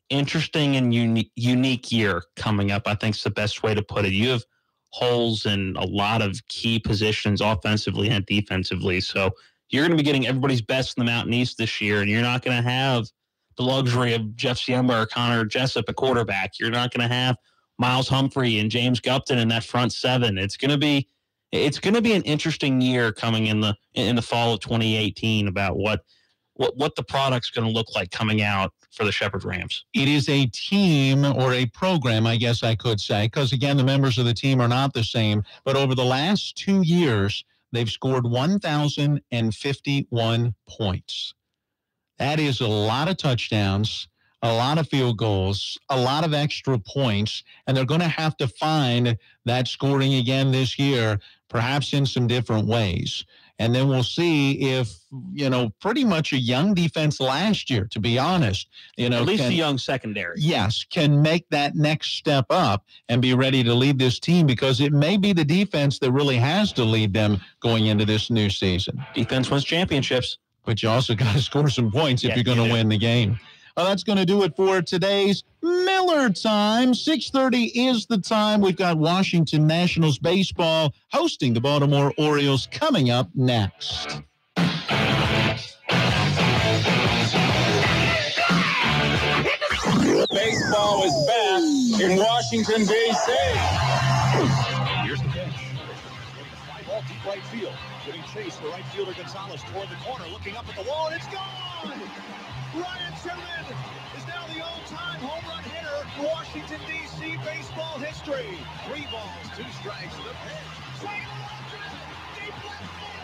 interesting and unique year coming up, I think is the best way to put it. You have holes in a lot of key positions offensively and defensively. So you're going to be getting everybody's best in the Mountain East this year, and you're not going to have the luxury of Jeff Siemba or Connor Jessup at quarterback. You're not going to have Miles Humphrey and James Gupton in that front seven. It's going to be an interesting year coming in the fall of 2018 about what the product's going to look like coming out for the Shepherd Rams. It is a team, or a program, I guess I could say, because, again, the members of the team are not the same. But over the last 2 years, they've scored 1,051 points. That is a lot of touchdowns, a lot of field goals, a lot of extra points, and they're going to have to find that scoring again this year, perhaps in some different ways. And then we'll see if, pretty much a young defense last year, to be honest. At least a young secondary. Yes, can make that next step up and be ready to lead this team, because it may be the defense that really has to lead them going into this new season. Defense wins championships. But you also got to score some points if you're going to win the game. Well, that's going to do it for today's Miller Time. 6:30 is the time. We've got Washington Nationals baseball hosting the Baltimore Orioles coming up next. Baseball is back in Washington, D.C. Here's the pitch. Fly ball deep right field. Getting chased for right fielder Gonzalez toward the corner, looking up at the wall, and it's gone! Ryan Zimmerman is now the all-time home run hitter in Washington, D.C. baseball history. 3 balls, 2 strikes, the pitch. Swing, deep left field.